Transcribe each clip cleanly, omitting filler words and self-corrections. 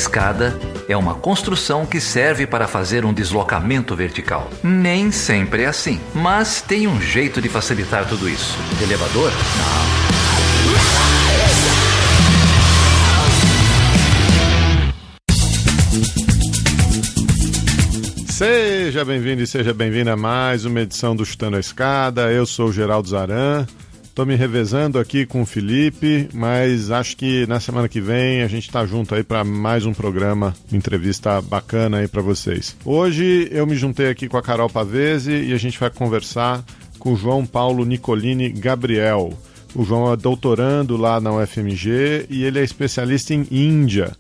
escada é uma construção que serve para fazer um deslocamento vertical. Nem sempre é assim, mas tem um jeito de facilitar tudo isso. Elevador? Não. Seja bem-vindo e seja bem-vinda a mais uma edição do Chutando a Escada. Eu sou o Geraldo Zaran. Estou me revezando aqui com o Felipe, mas acho que na semana que vem a gente está junto aí para mais um programa, uma entrevista bacana aí para vocês. Hoje eu me juntei aqui com a Carol Pavese e a gente vai conversar com o João Paulo Nicolini Gabriel. O João é doutorando lá na UFMG e ele é especialista em Índia.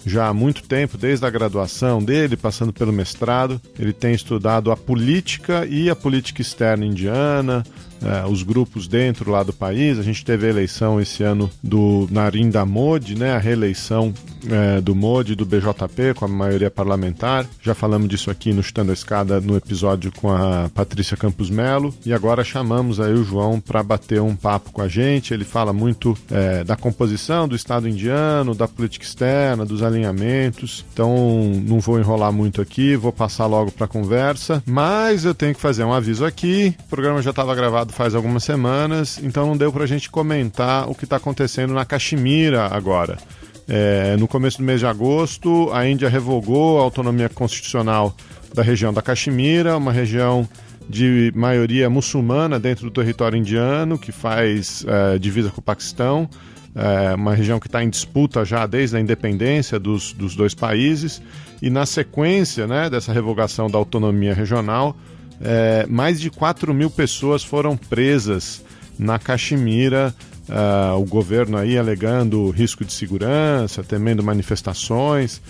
Já há muito tempo, desde a graduação dele, passando pelo mestrado, ele tem estudado a política e a política externa indiana, os grupos dentro lá do país. A gente teve a eleição esse ano do Narendra Modi, né, a reeleição do Modi e do BJP com a maioria parlamentar. Já falamos disso aqui no Chutando a Escada no episódio com a Patrícia Campos Melo e agora chamamos aí o João para bater um papo com a gente. Ele fala muito da composição do Estado indiano, da política externa, dos alinhamentos. Então não vou enrolar muito aqui, vou passar logo para a conversa, mas eu tenho que fazer um aviso aqui. O programa já estava gravado faz algumas semanas, então não deu para a gente comentar o que está acontecendo na Caxemira agora. No começo do mês de agosto, a Índia revogou a autonomia constitucional da região da Caxemira, uma região de maioria muçulmana dentro do território indiano, que faz divisa com o Paquistão, uma região que está em disputa já desde a independência dos dois países, e na sequência, né, dessa revogação da autonomia regional, mais de 4 mil pessoas foram presas na Caxemira, o governo aí alegando risco de segurança, temendo manifestações.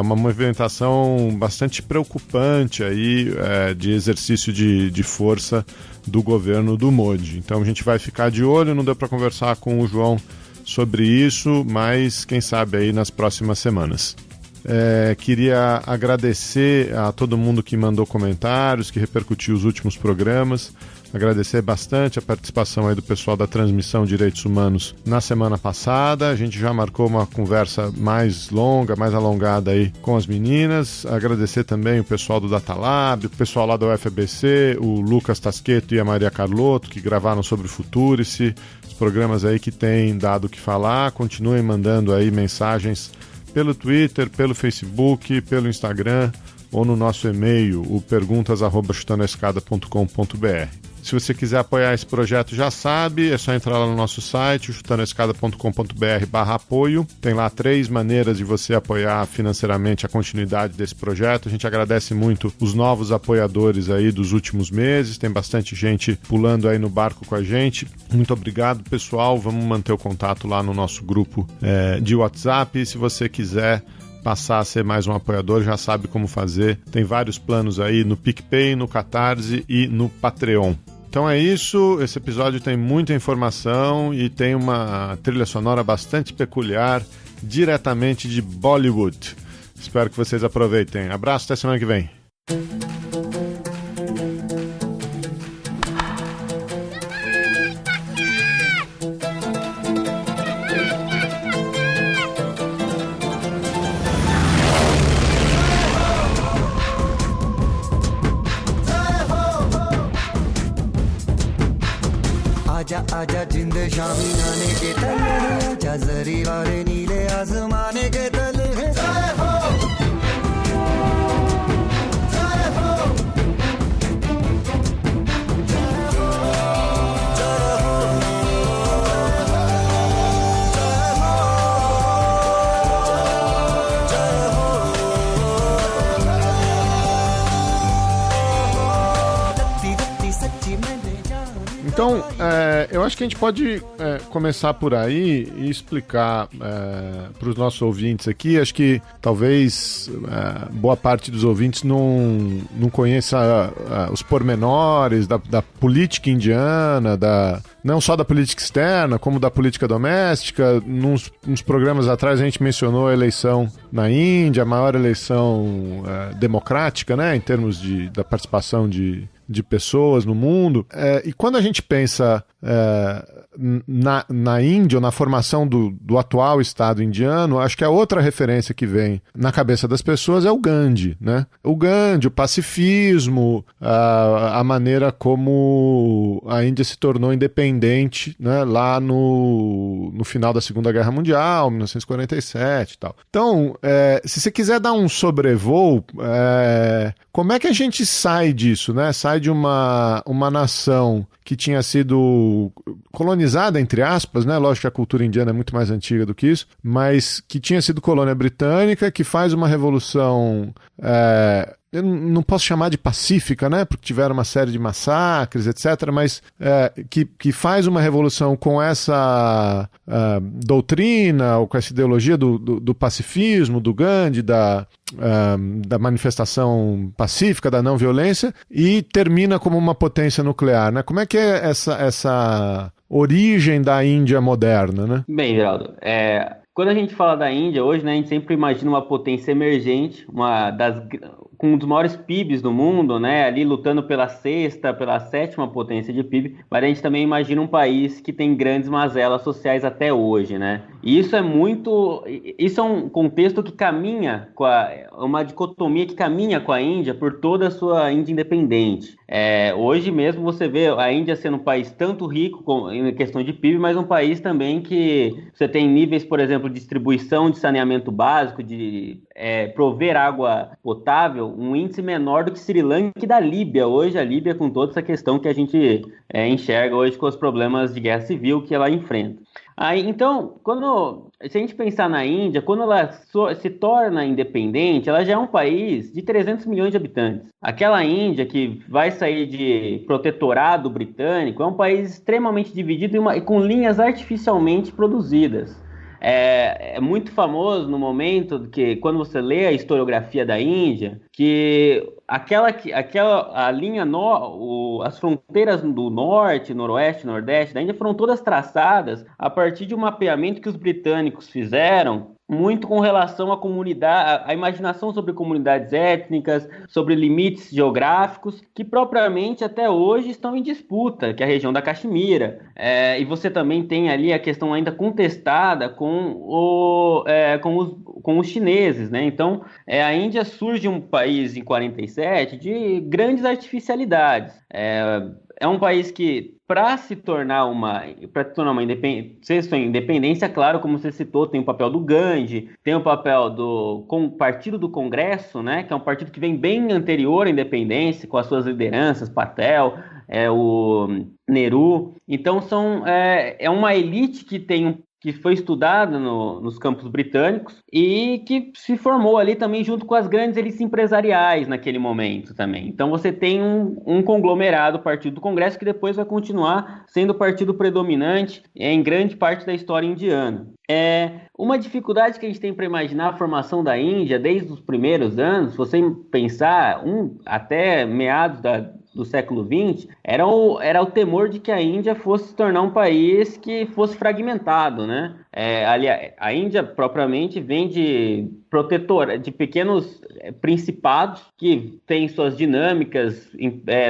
Uma movimentação bastante preocupante aí, de exercício de força do governo do Modi. Então a gente vai ficar de olho, não deu para conversar com o João sobre isso, mas quem sabe aí nas próximas semanas. Queria agradecer a todo mundo que mandou comentários, que repercutiu os últimos programas. Agradecer bastante a participação aí do pessoal da Transmissão Direitos Humanos na semana passada. A gente já marcou uma conversa mais longa, mais alongada aí com as meninas. Agradecer também o pessoal do Datalab, o pessoal lá da UFABC, o Lucas Tasqueto e a Maria Carlotto, que gravaram sobre o Futurice, os programas aí que têm dado o que falar. Continuem mandando aí mensagens pelo Twitter, pelo Facebook, pelo Instagram ou no nosso e-mail, o perguntas@chutandoaescada.com.br. Se você quiser apoiar esse projeto, já sabe, é só entrar lá no nosso site, chutandoaescada.com.br/apoio. Tem lá 3 maneiras de você apoiar financeiramente a continuidade desse projeto. A gente agradece muito os novos apoiadores aí dos últimos meses. Tem bastante gente pulando aí no barco com a gente. Muito obrigado, pessoal. Vamos manter o contato lá no nosso grupo de WhatsApp. E se você quiser passar a ser mais um apoiador, já sabe como fazer. Tem vários planos aí no PicPay, no Catarse e no Patreon. Então é isso, esse episódio tem muita informação e tem uma trilha sonora bastante peculiar, diretamente de Bollywood. Espero que vocês aproveitem. Abraço, até semana que vem. आजा जिंद शामी नाने के तल आजा जरी वाले नीले आसमाने के तल जय हो जय हो Então, eu acho que a gente pode começar por aí e explicar para os nossos ouvintes aqui. Acho que talvez boa parte dos ouvintes não conheça os pormenores da política indiana, não só da política externa, como da política doméstica. Nos programas atrás a gente mencionou a eleição na Índia, a maior eleição democrática, né, em termos da participação de de pessoas no mundo. E quando a gente pensa na Índia, ou na formação do atual Estado indiano, acho que a outra referência que vem na cabeça das pessoas é o Gandhi, né? O Gandhi, o pacifismo, a maneira como a Índia se tornou independente, né, lá no final da Segunda Guerra Mundial, 1947 e tal. Então, se você quiser dar um sobrevoo, como é que a gente sai disso, né? Sai de uma nação que tinha sido colonizada, entre aspas, né? Lógico que a cultura indiana é muito mais antiga do que isso, mas que tinha sido colônia britânica, que faz uma revolução, eu não posso chamar de pacífica, né? Porque tiveram uma série de massacres, etc., mas que faz uma revolução com essa doutrina, ou com essa ideologia do pacifismo, do Gandhi, da manifestação pacífica, da não violência, e termina como uma potência nuclear, né? Como é que é essa origem da Índia moderna, né? Bem, Geraldo, quando a gente fala da Índia hoje, né, a gente sempre imagina uma potência emergente, com um dos maiores PIBs do mundo, né, ali lutando pela sexta, pela sétima potência de PIB, mas a gente também imagina um país que tem grandes mazelas sociais até hoje, né? E isso é um contexto que caminha uma dicotomia que caminha com a Índia por toda a sua Índia independente. Hoje mesmo você vê a Índia sendo um país tanto rico em questão de PIB, mas um país também que você tem níveis, por exemplo, de distribuição de saneamento básico, de prover água potável, um índice menor do que Sri Lanka e da Líbia. Hoje a Líbia, com toda essa questão que a gente enxerga hoje com os problemas de guerra civil que ela enfrenta. Então, se a gente pensar na Índia, quando ela se torna independente, ela já é um país de 300 milhões de habitantes. Aquela Índia que vai sair de protetorado britânico é um país extremamente dividido e com linhas artificialmente produzidas. É muito famoso no momento que, quando você lê a historiografia da Índia, que a linha as fronteiras do norte, noroeste, nordeste da Índia foram todas traçadas a partir de um mapeamento que os britânicos fizeram, muito com relação à comunidade, a imaginação sobre comunidades étnicas, sobre limites geográficos, que propriamente até hoje estão em disputa, que é a região da Caxemira. E você também tem ali a questão ainda contestada com os chineses, né? Então, a Índia surge um país em 47 de grandes artificialidades. É um país que, para se tornar uma independência, claro, como você citou, tem o papel do Gandhi, tem o papel do Partido do Congresso, né, que é um partido que vem bem anterior à independência, com as suas lideranças, Patel, o Nehru. Então, é uma elite que foi estudada nos campos britânicos e que se formou ali também junto com as grandes elites empresariais naquele momento também. Então você tem um conglomerado, o Partido do Congresso, que depois vai continuar sendo o partido predominante em grande parte da história indiana. Uma dificuldade que a gente tem para imaginar a formação da Índia desde os primeiros anos, se você pensar até meados do século XX, era o temor de que a Índia fosse se tornar um país que fosse fragmentado, né? A Índia propriamente vem de pequenos principados que têm suas dinâmicas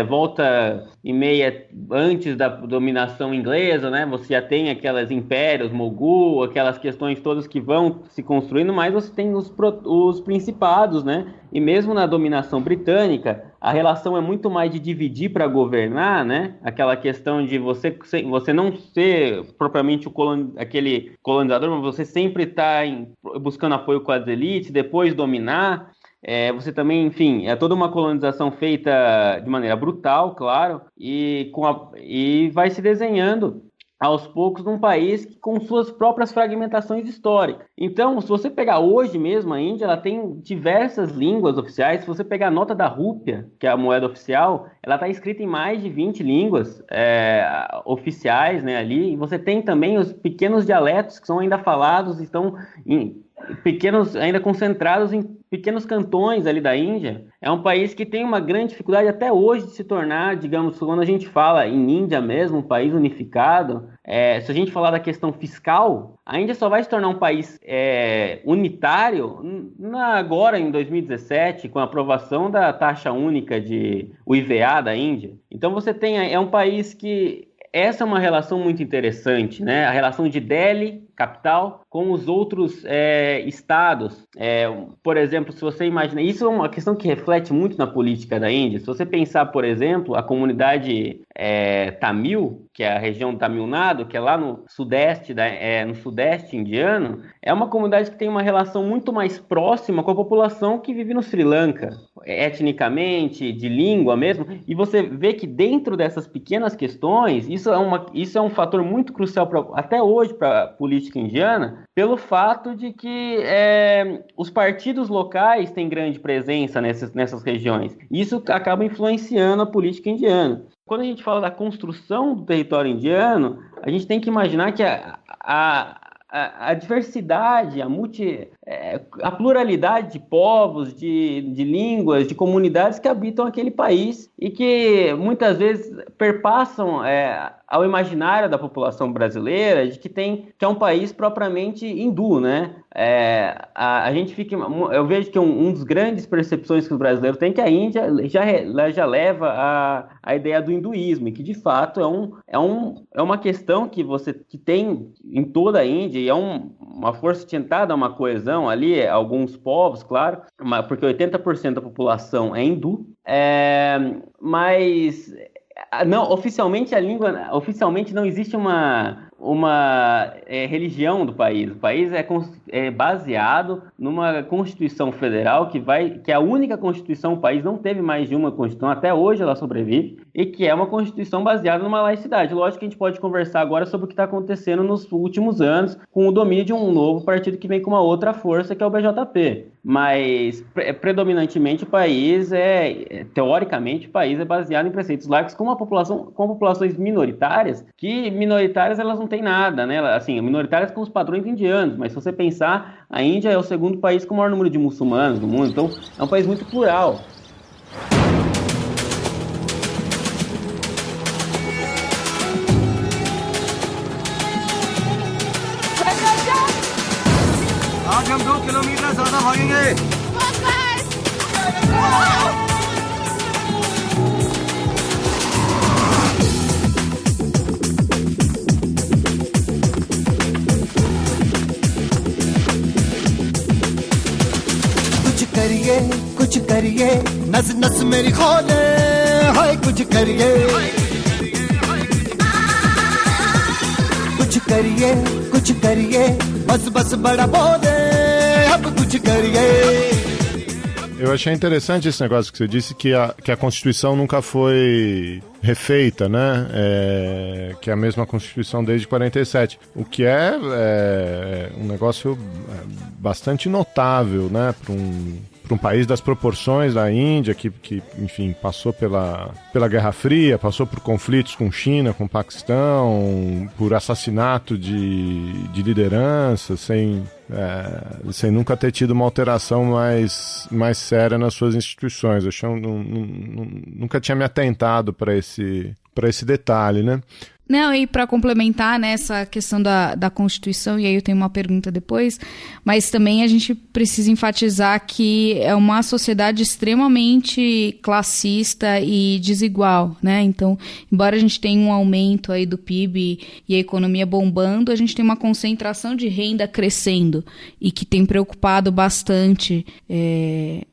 volta e meia antes da dominação inglesa, né? Você já tem aquelas impérios, Mogul, aquelas questões todas que vão se construindo, mas você tem os principados, né? E mesmo na dominação britânica, a relação é muito mais de dividir para governar, né? Aquela questão de você não ser propriamente aquele colonizador, mas você sempre está buscando apoio com as elites, depois dominar. Você também, enfim, é toda uma colonização feita de maneira brutal, claro, e vai se desenhando aos poucos num país com suas próprias fragmentações históricas. Então, se você pegar hoje mesmo a Índia, ela tem diversas línguas oficiais. Se você pegar a nota da rúpia, que é a moeda oficial, ela está escrita em mais de 20 línguas oficiais, né, ali. E você tem também os pequenos dialetos que são ainda falados, estão pequenos, ainda concentrados em pequenos cantões ali da Índia. É um país que tem uma grande dificuldade até hoje de se tornar, digamos, quando a gente fala em Índia mesmo, um país unificado, se a gente falar da questão fiscal, a Índia só vai se tornar um país unitário agora em 2017, com a aprovação da taxa única de o IVA da Índia. Então você tem, é um país que essa é uma relação muito interessante, né? A relação de Delhi, capital, com os outros estados. Por exemplo, se você imagina... Isso é uma questão que reflete muito na política da Índia. Se você pensar, por exemplo, a comunidade Tamil, que é a região do Tamil Nadu, que é lá no sudeste, no sudeste indiano, é uma comunidade que tem uma relação muito mais próxima com a população que vive no Sri Lanka, etnicamente, de língua mesmo, e você vê que dentro dessas pequenas questões, isso é um fator muito crucial até hoje para a política indiana, pelo fato de que os partidos locais têm grande presença nessas regiões. Isso acaba influenciando a política indiana. Quando a gente fala da construção do território indiano, a gente tem que imaginar que a diversidade, a pluralidade de povos, de línguas, de comunidades que habitam aquele país e que muitas vezes perpassam ao imaginário da população brasileira de que é um país propriamente hindu, né? Eu vejo que um dos grandes percepções que os brasileiros têm é que a Índia já leva a ideia do hinduísmo, e que de fato é uma questão que tem em toda a Índia, e é uma força de tentar dar uma coesão ali, alguns povos, claro, porque 80% da população é hindu, mas não, oficialmente não existe uma religião do país. O país é baseado numa Constituição Federal que é a única Constituição. O país não teve mais de uma Constituição, até hoje ela sobrevive, e que é uma Constituição baseada numa laicidade. Lógico que a gente pode conversar agora sobre o que está acontecendo nos últimos anos com o domínio de um novo partido que vem com uma outra força, que é o BJP. Mas, predominantemente, o país teoricamente, o país é baseado em preceitos laicos com populações minoritárias, que minoritárias elas não têm nada, né? Assim, minoritárias com os padrões indianos, mas se você pensar, a Índia é o segundo país com o maior número de muçulmanos no mundo, então é um país muito plural. आज हम 2 किलोमीटर ज्यादा भागेंगे। कुछ करिए नस नस मेरी खोले हाय कुछ करिए बस बस बड़ा बोले अब कुछ करिए. Eu achei interessante esse negócio que você disse, que a Constituição nunca foi refeita, né? Que é a mesma Constituição desde 47, o que é um negócio bastante notável, né? Para um país das proporções da Índia, que enfim, passou pela Guerra Fria, passou por conflitos com China, com Paquistão, por assassinato de lideranças, sem nunca ter tido uma alteração mais séria nas suas instituições. Eu nunca tinha me atentado para esse detalhe, né? Não, e para complementar nessa questão da Constituição, e aí eu tenho uma pergunta depois, mas também a gente precisa enfatizar que é uma sociedade extremamente classista e desigual, né? Então, embora a gente tenha um aumento aí do PIB e a economia bombando, a gente tem uma concentração de renda crescendo e que tem preocupado bastante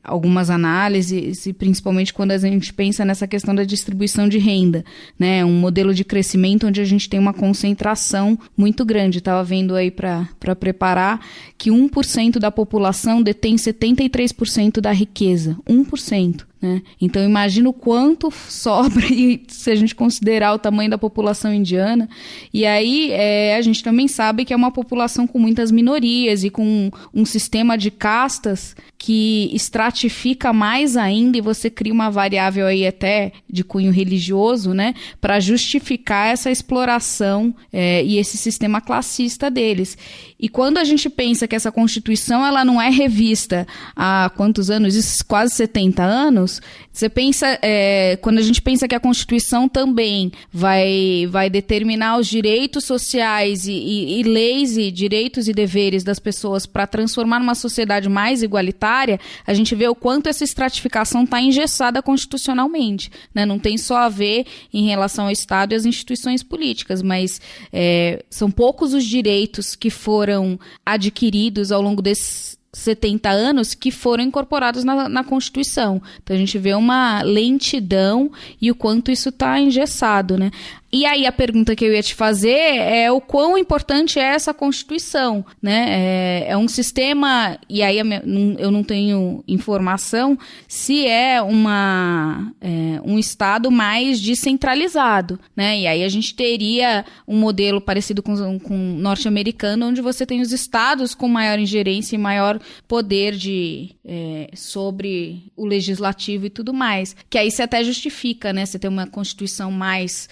algumas análises, e principalmente quando a gente pensa nessa questão da distribuição de renda, né? Um modelo de crescimento onde a gente tem uma concentração muito grande. Estava vendo aí para preparar que 1% da população detém 73% da riqueza. 1%. né? Então imagina o quanto sobra se a gente considerar o tamanho da população indiana. E aí a gente também sabe que é uma população com muitas minorias e com um sistema de castas que estratifica mais ainda, e você cria uma variável aí até de cunho religioso, né, para justificar essa exploração e esse sistema classista deles. E quando a gente pensa que essa Constituição ela não é revista há quantos anos? Isso, quase 70 anos. Você pensa, quando a gente pensa que a Constituição também vai determinar os direitos sociais e leis e direitos e deveres das pessoas para transformar numa sociedade mais igualitária, a gente vê o quanto essa estratificação está engessada constitucionalmente, né? Não tem só a ver em relação ao Estado e às instituições políticas, mas são poucos os direitos que foram adquiridos ao longo desses 70 anos que foram incorporados na Constituição. Então a gente vê uma lentidão e o quanto isso está engessado, né? E aí a pergunta que eu ia te fazer é o quão importante é essa Constituição, né? É um sistema, e aí eu não tenho informação se é um Estado mais descentralizado, né? E aí a gente teria um modelo parecido com o norte-americano, onde você tem os estados com maior ingerência e maior poder sobre o legislativo e tudo mais. Que aí você até justifica, né? Você tem uma Constituição mais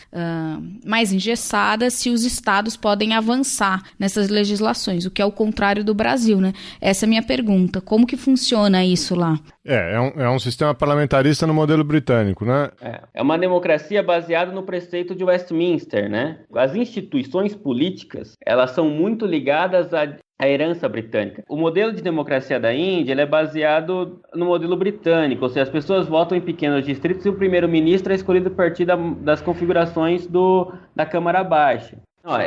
engessada se os estados podem avançar nessas legislações, o que é o contrário do Brasil, né? Essa é a minha pergunta. Como que funciona isso lá? É um sistema parlamentarista no modelo britânico, né? É uma democracia baseada no preceito de Westminster, né? As instituições políticas, elas são muito ligadas à herança britânica. O modelo de democracia da Índia ele é baseado no modelo britânico, ou seja, as pessoas votam em pequenos distritos e o primeiro-ministro é escolhido a partir das configurações da Câmara Baixa.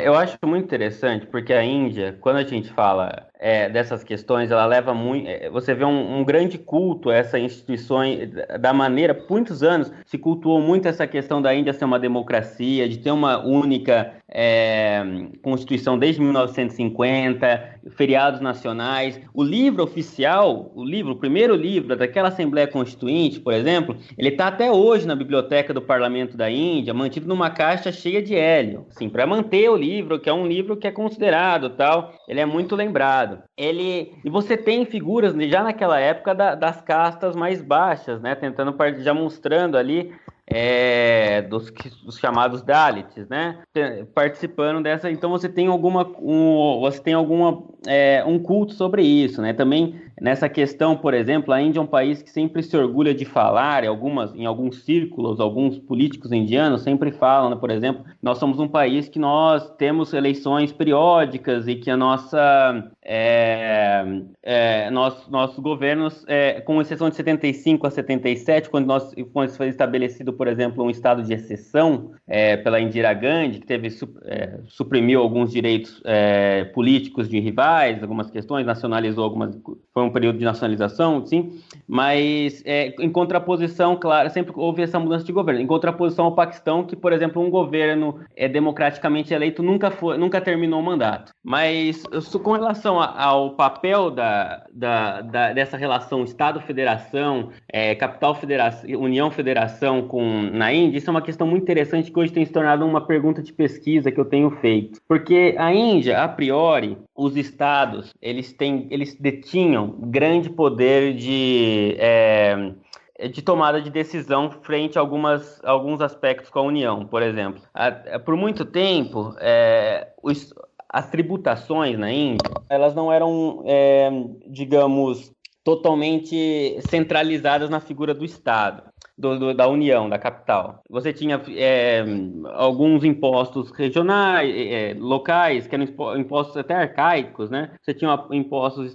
Eu acho muito interessante, porque a Índia, quando a gente fala dessas questões, ela leva muito... você vê um grande culto a essas instituições, da maneira, por muitos anos, se cultuou muito essa questão da Índia ser uma democracia, de ter uma única Constituição desde 1950, feriados nacionais. O livro oficial, o primeiro livro daquela Assembleia Constituinte, por exemplo, ele está até hoje na biblioteca do Parlamento da Índia, mantido numa caixa cheia de hélio, assim, para manter o livro, que é um livro que é considerado, tal, ele é muito lembrado. E você tem figuras já naquela época das castas mais baixas, né, já mostrando ali dos chamados Dalits, né, participando dessa. Então você tem um culto sobre isso, né? Também nessa questão, por exemplo, a Índia é um país que sempre se orgulha de falar, em alguns círculos, alguns políticos indianos sempre falam, né? Por exemplo, nós somos um país que nós temos eleições periódicas e que a nossos governos, com exceção de 75 a 77, quando foi estabelecido, por exemplo, um estado de exceção pela Indira Gandhi, que suprimiu alguns direitos políticos de rivais, algumas questões, nacionalizou algumas, foi um período de nacionalização, sim, mas em contraposição, claro, sempre houve essa mudança de governo, em contraposição ao Paquistão, que, por exemplo, um governo democraticamente eleito nunca terminou o mandato. Mas com relação ao papel dessa relação Estado-Federação, capital-federação, União-Federação na Índia, isso é uma questão muito interessante que hoje tem se tornado uma pergunta de pesquisa que eu tenho feito. Porque a Índia, a priori, os estados, eles detinham grande poder de tomada de decisão frente a alguns aspectos com a União, por exemplo. Por muito tempo, as tributações na Índia, elas não eram, digamos, totalmente centralizadas na figura do Estado. Da União, da capital. Você tinha alguns impostos regionais, locais, que eram impostos até arcaicos, né? Você tinha impostos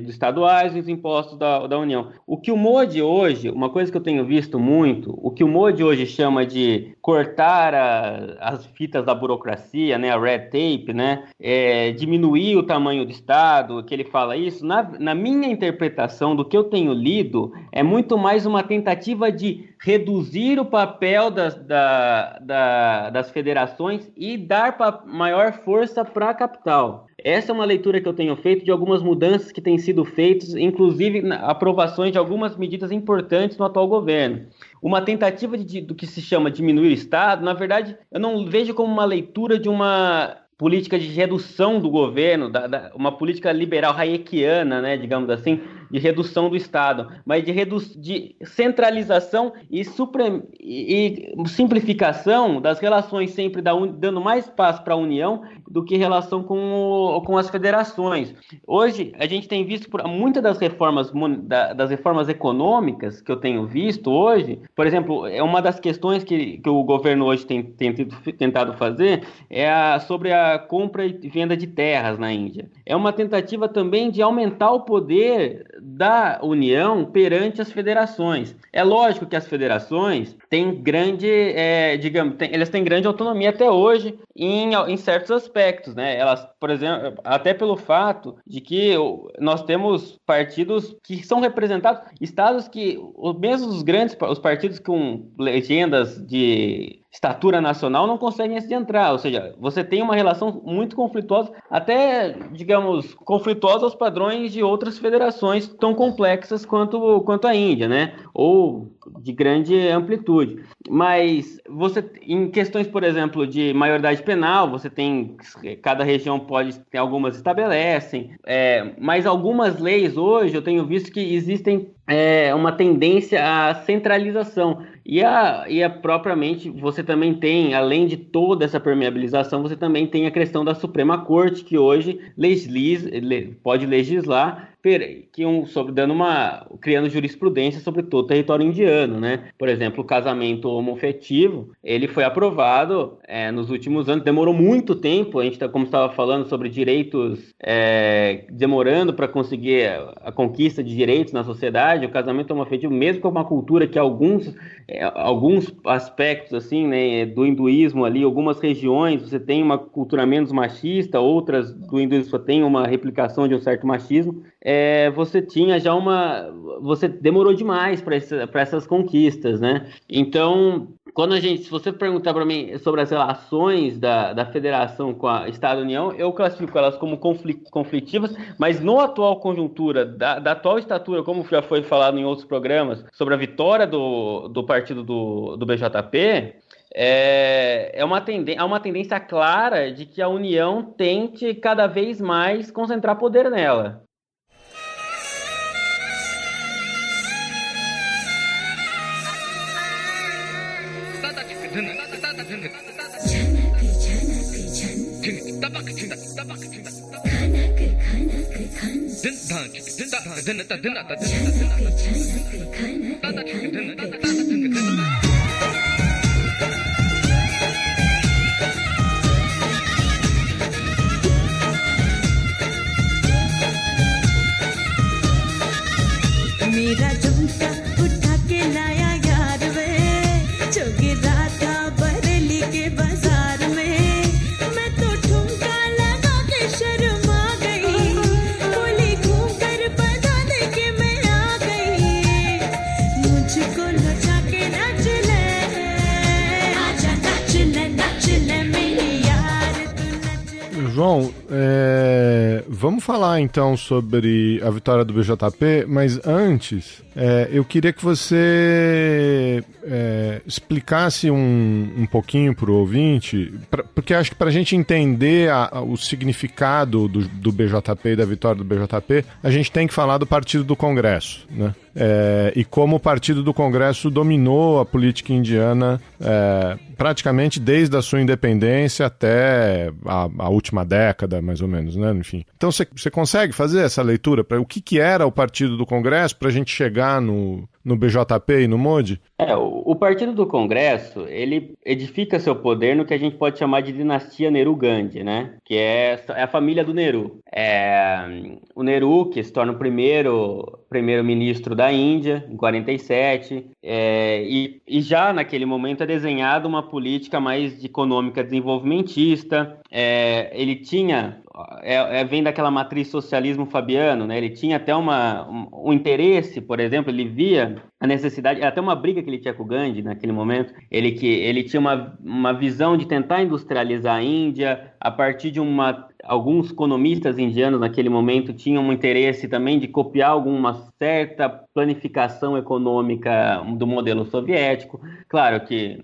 estaduais e os impostos da União. O que o Modi hoje, uma coisa que eu tenho visto muito, o que o Modi hoje chama de cortar as fitas da burocracia, né? A red tape, né? Diminuir o tamanho do Estado, que ele fala isso, na minha interpretação do que eu tenho lido, é muito mais uma tentativa de de reduzir o papel das federações e dar maior força para a capital. Essa é uma leitura que eu tenho feito de algumas mudanças que têm sido feitas, inclusive aprovações de algumas medidas importantes no atual governo. Uma tentativa do que se chama diminuir o Estado, na verdade, eu não vejo como uma leitura de uma política de redução do governo, uma política liberal hayekiana, né, digamos assim, de redução do Estado, mas de centralização e simplificação das relações, sempre dando mais espaço para a União do que relação com as federações. Hoje, a gente tem visto muitas das reformas econômicas que eu tenho visto hoje, por exemplo, é uma das questões que o governo hoje tem tentado fazer sobre a compra e venda de terras na Índia. É uma tentativa também de aumentar o poder da União perante as federações. É lógico que as federações têm elas têm grande autonomia até hoje em certos aspectos, né? Elas, por exemplo, até pelo fato de que nós temos partidos que são representados, estados que, mesmo os partidos com legendas de estatura nacional não conseguem entrar, ou seja, você tem uma relação muito conflituosa, até, digamos, conflituosa aos padrões de outras federações tão complexas quanto a Índia, né? Ou de grande amplitude. Mas em questões, por exemplo, de maioridade penal, você tem, cada região algumas estabelecem, mas algumas leis hoje eu tenho visto que existem uma tendência à centralização. E propriamente, você também tem, além de toda essa permeabilização, você também tem a questão da Suprema Corte, que hoje pode legislar, criando jurisprudência sobre todo o território indiano, né? Por exemplo, o casamento homoafetivo, ele foi aprovado nos últimos anos, demorou muito tempo, a gente como estava falando sobre direitos, demorando para conseguir a conquista de direitos na sociedade. O casamento homoafetivo, mesmo com uma cultura que alguns aspectos assim, né, do hinduísmo ali, algumas regiões você tem uma cultura menos machista, outras do hinduísmo só tem uma replicação de um certo machismo. Você demorou demais para essas conquistas, né? Então, se você perguntar para mim sobre as relações da federação com a Estado-União, eu classifico elas como conflitivas, mas no atual conjuntura, da atual estatura, como já foi falado em outros programas, sobre a vitória do partido do BJP, há uma tendência clara de que a União tente cada vez mais concentrar poder nela. मेरा झुमका उठा के लाया यार वे जो गिरा था बरेली के बाजार में मैं तो ठुमका लगा के शर्मा गई बोली घूम कर बता दे के मैं आ गई मुझको लुटा के नाच ले आजा नाच ले मेरी यार तू नच। João, vamos falar então sobre a vitória do BJP, mas antes eu queria que você explicasse um pouquinho para o ouvinte, porque acho que para a gente entender o significado do BJP e da vitória do BJP, a gente tem que falar do Partido do Congresso, né? E como o Partido do Congresso dominou a política indiana praticamente desde a sua independência até a última década, mais ou menos, né? Enfim. Então você consegue fazer essa leitura para o que era o Partido do Congresso para a gente chegar no BJP e no MODI? O Partido do Congresso, ele edifica seu poder no que a gente pode chamar de dinastia Nehru-Gandhi, né? Que é a família do Nehru. O Nehru, que se torna o primeiro-ministro da Índia, em 47, e já naquele momento é desenhada uma política mais econômica desenvolvimentista. Ele tinha, vem daquela matriz socialismo fabiano, né? Ele tinha até um interesse, por exemplo, ele via a necessidade, até uma briga que ele tinha com o Gandhi naquele momento, ele tinha uma visão de tentar industrializar a Índia a partir de alguns economistas indianos naquele momento tinham um interesse também de copiar alguma certa planificação econômica do modelo soviético, claro que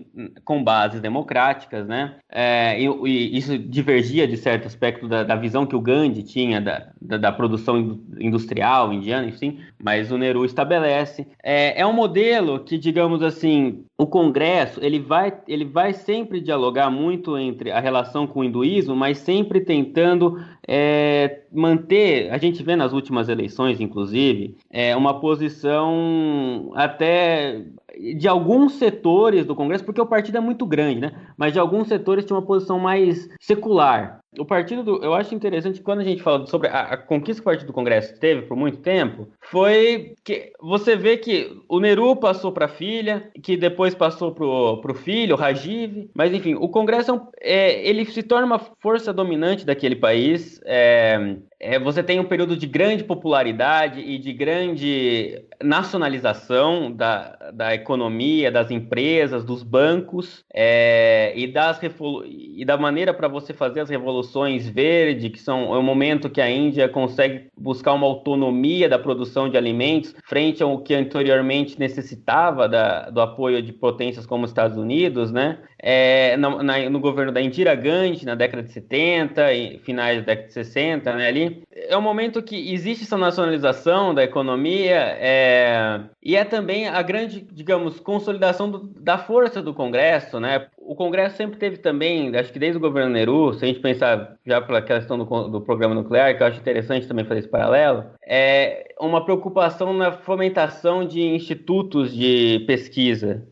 com bases democráticas, né? E isso divergia de certo aspecto da visão que o Gandhi tinha da produção industrial indiana, enfim, mas o Nehru estabelece. É um modelo que, digamos assim, o Congresso ele vai sempre dialogar muito entre a relação com o hinduísmo, mas sempre tentando manter, a gente vê nas últimas eleições, inclusive, uma posição até de alguns setores do Congresso, porque o partido é muito grande, né? Mas de alguns setores tinha uma posição mais secular. O partido, eu acho interessante quando a gente fala sobre a conquista que o Partido do Congresso teve por muito tempo, foi que você vê que o Nehru passou para a filha, que depois passou para o filho, o Rajiv, mas enfim, o Congresso ele se torna uma força dominante daquele país. Você tem um período de grande popularidade e de grande nacionalização da economia, das empresas, dos bancos, e da maneira para você fazer as revoluções verdes, que é o momento que a Índia consegue buscar uma autonomia da produção de alimentos frente ao que anteriormente necessitava do apoio de potências como os Estados Unidos, né? No governo da Indira Gandhi, na década de 70 e finais da década de 60, né, ali, é um momento que existe essa nacionalização da economia, e também a grande, digamos, consolidação da força do Congresso, né? O Congresso sempre teve também, acho que desde o governo Nehru, se a gente pensar já pela questão do programa nuclear, que eu acho interessante também fazer esse paralelo, uma preocupação na fomentação de institutos de pesquisa,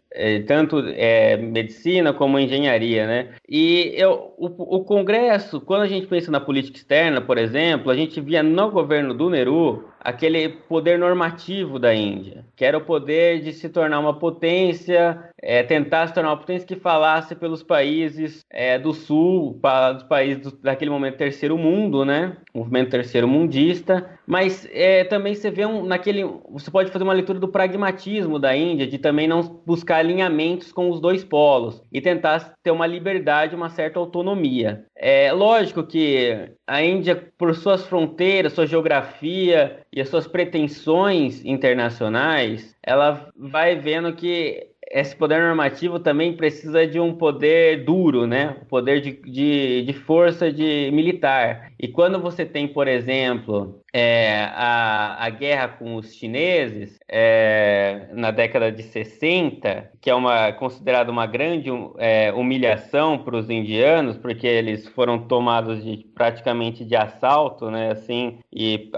tanto medicina como engenharia, né? E o Congresso, quando a gente pensa na política externa, por exemplo, a gente via no governo do Nehru aquele poder normativo da Índia, que era o poder de se tornar uma potência, tentar se tornar uma potência que falasse pelos países do Sul, para os países daquele momento terceiro mundo, né? Movimento terceiro mundista, mas também você vê você pode fazer uma leitura do pragmatismo da Índia, de também não buscar alinhamentos com os dois polos e tentar ter uma liberdade, uma certa autonomia. Lógico que a Índia, por suas fronteiras, sua geografia e as suas pretensões internacionais, ela vai vendo que esse poder normativo também precisa de um poder duro, né? O poder de força militar. E quando você tem, por exemplo, a guerra com os chineses na década de 60, que é considerada uma grande humilhação para os indianos, porque eles foram tomados praticamente de assalto, né? Assim, e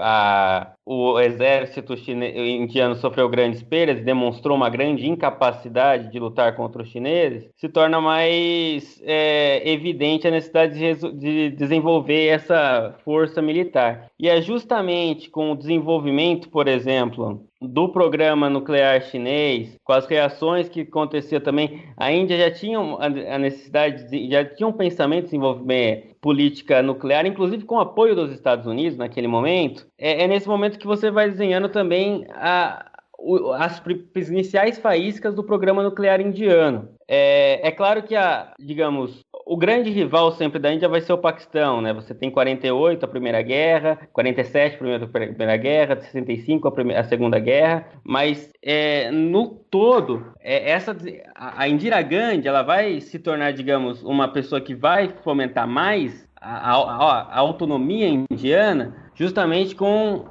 o exército indiano sofreu grandes perdas, demonstrou uma grande incapacidade de lutar contra os chineses, se torna mais evidente a necessidade de desenvolver essa força militar. E é justamente com o desenvolvimento, por exemplo, do programa nuclear chinês, com as reações que acontecia também, a Índia já tinha a necessidade, já tinha um pensamento de desenvolver política nuclear, inclusive com o apoio dos Estados Unidos naquele momento. É nesse momento que você vai desenhando também as iniciais faíscas do programa nuclear indiano. É claro que digamos, o grande rival sempre da Índia vai ser o Paquistão, né? Você tem 48, a Primeira Guerra, 47, a Primeira Guerra, 65, a Segunda Guerra, mas no todo, a Indira Gandhi, ela vai se tornar, digamos, uma pessoa que vai fomentar mais a autonomia indiana, justamente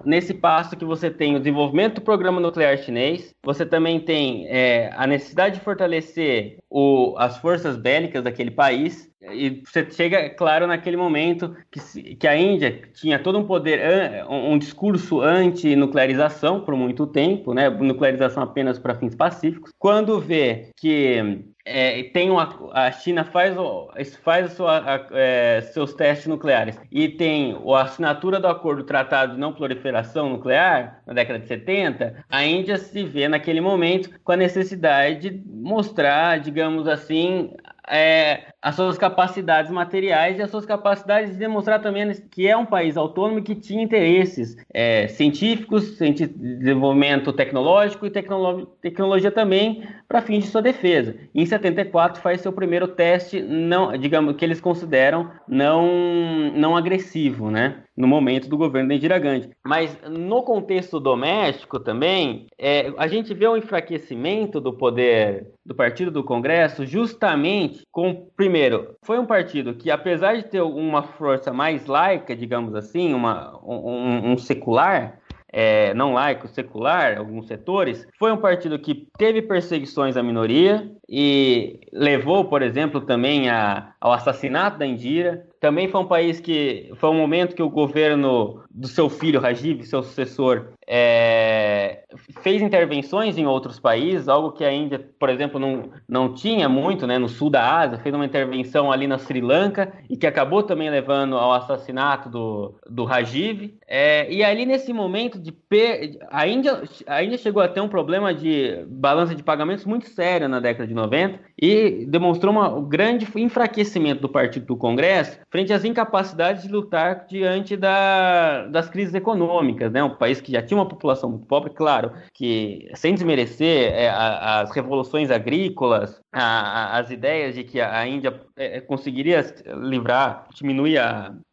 nesse passo que você tem o desenvolvimento do programa nuclear chinês, você também tem a necessidade de fortalecer as forças bélicas daquele país, E você chega, claro, naquele momento que a Índia tinha todo um poder, um discurso anti-nuclearização por muito tempo, né? Nuclearização apenas para fins pacíficos. Quando vê que a China faz seus testes nucleares e tem a assinatura do acordo do Tratado de Não Proliferação Nuclear na década de 70, a Índia se vê naquele momento com a necessidade de mostrar, digamos assim, as suas capacidades materiais e as suas capacidades de demonstrar também que é um país autônomo que tinha interesses científicos, de desenvolvimento tecnológico e tecnologia também para fins de sua defesa. Em 74 faz seu primeiro teste, digamos que eles consideram não agressivo, né? No momento do governo da Indira Gandhi. Mas no contexto doméstico também, a gente vê o enfraquecimento do poder do Partido do Congresso justamente primeiro, foi um partido que, apesar de ter uma força mais laica, digamos assim, um secular, não laico, secular, alguns setores, foi um partido que teve perseguições à minoria e levou, por exemplo, também ao assassinato da Indira. Também foi um momento que o governo do seu filho Rajiv, seu sucessor, fez intervenções em outros países, algo que a Índia, por exemplo, não tinha muito, né, no sul da Ásia. Fez uma intervenção ali na Sri Lanka e que acabou também levando ao assassinato do Rajiv. E ali nesse momento a Índia chegou a ter um problema de balança de pagamentos muito sério na década de 90 e demonstrou um grande enfraquecimento do Partido do Congresso frente às incapacidades de lutar diante das crises econômicas, né? Um país que já tinha uma população muito pobre, claro, que sem desmerecer as revoluções agrícolas, as ideias de que a Índia conseguiria diminuir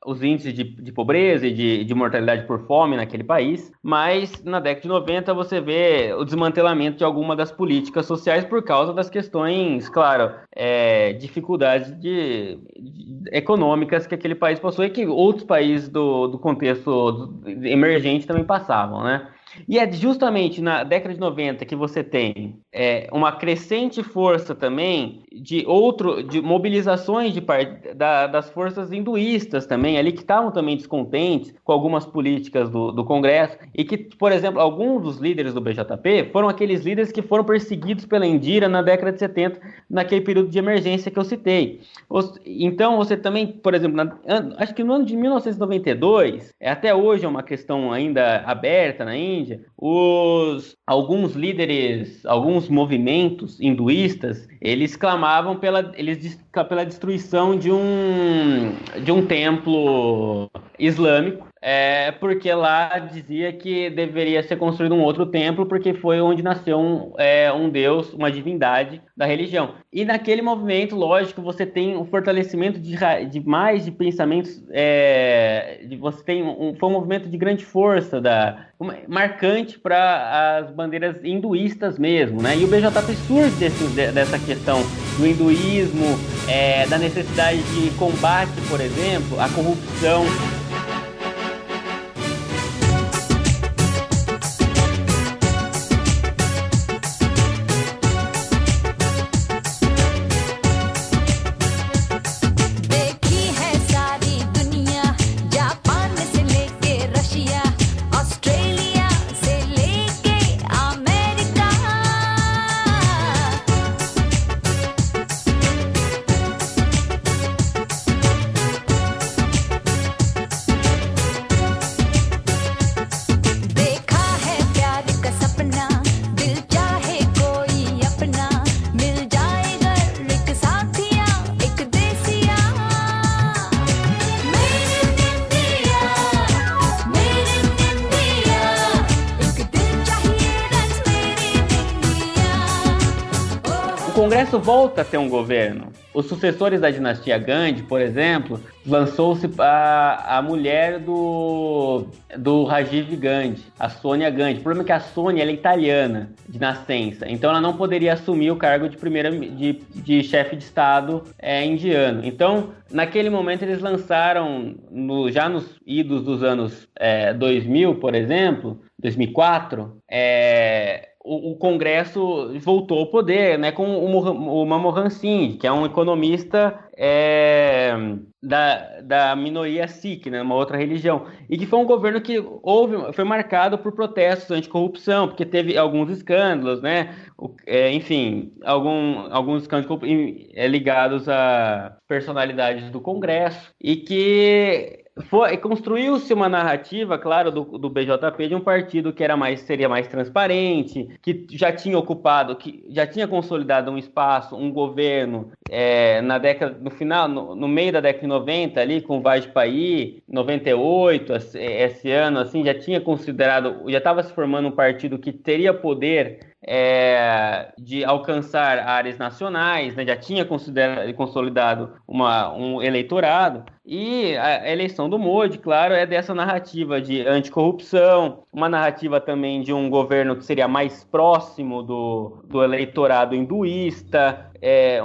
os índices de pobreza e de mortalidade por fome naquele país, mas na década de 90 você vê o desmantelamento de algumas das políticas sociais por causa das questões, claro, dificuldades econômicas que aquele país possui e que outros países do contexto emergente também passavam, né? E é justamente na década de 90 que você tem uma crescente força também de mobilizações das forças hinduístas também, ali que estavam também descontentes com algumas políticas do Congresso e que, por exemplo, alguns dos líderes do BJP foram aqueles líderes que foram perseguidos pela Indira na década de 70, naquele período de emergência que eu citei. Então, você também, por exemplo, acho que no ano de 1992, até hoje é uma questão ainda aberta na Índia, alguns líderes, alguns movimentos hinduístas, eles clamavam pela destruição de um templo islâmico, porque lá dizia que deveria ser construído um outro templo, porque foi onde nasceu um deus, uma divindade da religião. E naquele movimento, lógico, você tem um fortalecimento de pensamentos, foi um movimento de grande força, marcante para as bandeiras hinduístas mesmo, né? E o BJP surge dessa questão do hinduísmo, da necessidade de combate, por exemplo, à corrupção. O Congresso volta a ter um governo. Os sucessores da dinastia Gandhi, por exemplo, lançou-se a mulher do Rajiv Gandhi, a Sônia Gandhi. O problema é que a Sônia ela é italiana de nascença, então ela não poderia assumir o cargo de chefe de Estado indiano. Então, naquele momento, eles lançaram, já nos idos dos anos 2000, por exemplo, 2004, o Congresso voltou ao poder, né, com o Manmohan Singh, que é um economista da minoria Sikh, né, uma outra religião, e que foi um governo que foi marcado por protestos anticorrupção, porque teve alguns escândalos, né, enfim, alguns escândalos ligados a personalidades do Congresso, e que construiu-se uma narrativa, claro, do BJP, de um partido que seria mais transparente, que já tinha consolidado um espaço, um governo no meio da década de 90, ali com o Vajpayee, 98, esse ano, assim, já estava se formando um partido que teria poder de alcançar áreas nacionais, né? Já tinha consolidado um eleitorado, e a eleição do Modi, claro, é dessa narrativa de anticorrupção, uma narrativa também de um governo que seria mais próximo do eleitorado hinduísta,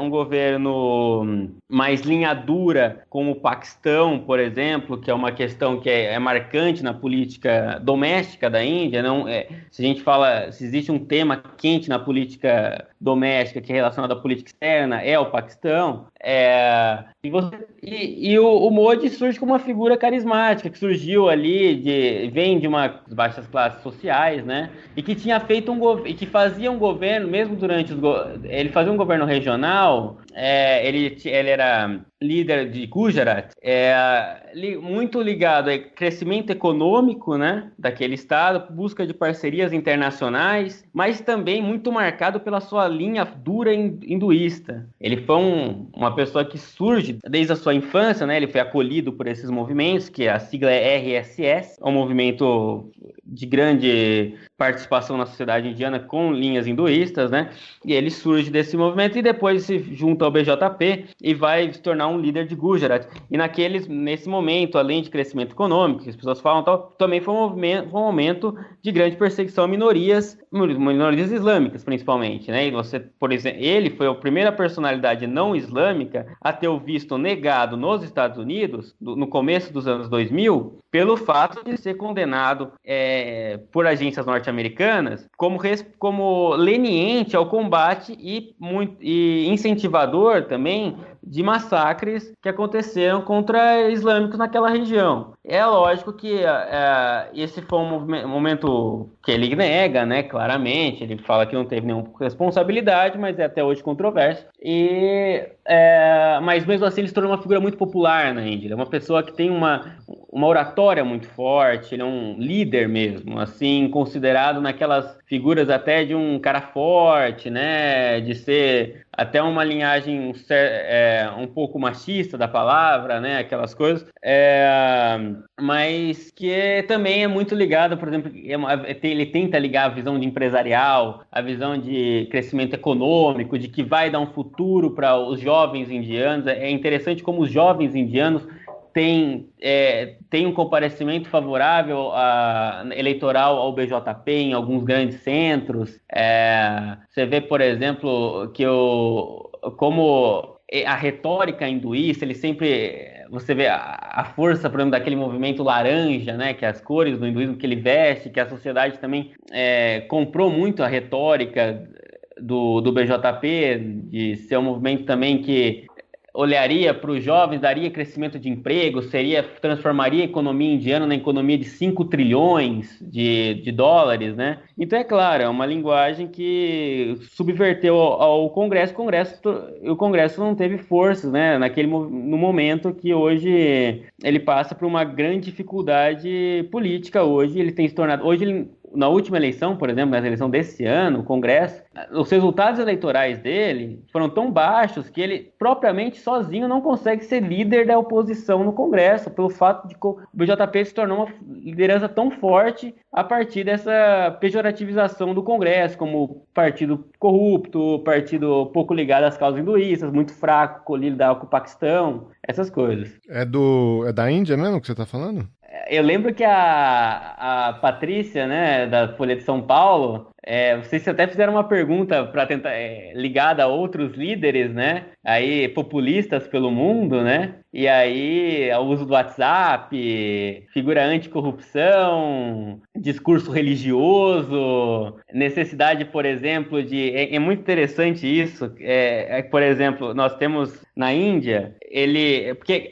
um governo mais linha dura, como o Paquistão, por exemplo, que é uma questão que é marcante na política doméstica da Índia. Se existe um tema quente na política doméstica que é relacionado à política externa, é o Paquistão. O Modi surge como uma figura carismática, que surgiu ali, vem de umas baixas classes sociais, né? E que tinha feito e que fazia um governo, mesmo durante ele fazia um governo regional. Ele era líder de Gujarat, muito ligado ao crescimento econômico, né, daquele estado, busca de parcerias internacionais, mas também muito marcado pela sua linha dura hinduísta. Ele foi uma pessoa que surge desde a sua infância, né, ele foi acolhido por esses movimentos, que a sigla é RSS, um movimento de grande participação na sociedade indiana com linhas hinduístas, né, e ele surge desse movimento e depois se junta ao BJP e vai se tornar um líder de Gujarat. E nesse momento, além de crescimento econômico, que as pessoas falam, também foi um momento de grande perseguição a minorias islâmicas, principalmente, né? E por exemplo, ele foi a primeira personalidade não islâmica a ter o visto negado nos Estados Unidos, no começo dos anos 2000, pelo fato de ser condenado por agências norte-americanas como leniente ao combate e incentivador também de massacres que aconteceram contra islâmicos naquela região. É lógico que esse foi um momento que ele nega, né, claramente. Ele fala que não teve nenhuma responsabilidade, mas é até hoje controverso. Mas mesmo assim ele se tornou uma figura muito popular na Índia. Ele é uma pessoa que tem uma oratória muito forte, ele é um líder mesmo, assim, considerado naquelas figuras até de um cara forte, né, de ser até uma linhagem um pouco machista da palavra, né, aquelas coisas, mas que também é muito ligado, por exemplo, ele tenta ligar a visão de empresarial, a visão de crescimento econômico, de que vai dar um futuro para os jovens indianos. É interessante como os jovens indianos tem um comparecimento favorável eleitoral ao BJP em alguns grandes centros. Você vê, por exemplo, que como a retórica hinduísta, você vê a força, por exemplo, daquele movimento laranja, né, que é as cores do hinduísmo que ele veste, que a sociedade também comprou muito a retórica do BJP, de ser um movimento também que olharia para os jovens, daria crescimento de emprego, transformaria a economia indiana na economia de 5 trilhões de dólares, né? Então, é claro, é uma linguagem que subverteu ao Congresso. O Congresso não teve forças, né? No momento que hoje ele passa por uma grande dificuldade política. Hoje ele tem se tornado... Hoje ele na última eleição, por exemplo, na eleição desse ano, o Congresso, os resultados eleitorais dele foram tão baixos que ele, propriamente sozinho, não consegue ser líder da oposição no Congresso, pelo fato de que o BJP se tornou uma liderança tão forte a partir dessa pejorativização do Congresso, como partido corrupto, partido pouco ligado às causas hinduístas, muito fraco, lidar com o Paquistão, essas coisas. É da Índia mesmo que você está falando? Eu lembro que a Patrícia, né, da Folha de São Paulo, vocês até fizeram uma pergunta para tentar ligada a outros líderes, né, aí populistas pelo mundo, né, e aí o uso do WhatsApp, figura anticorrupção, discurso religioso, necessidade, por exemplo, é muito interessante isso, por exemplo, nós temos na Índia, porque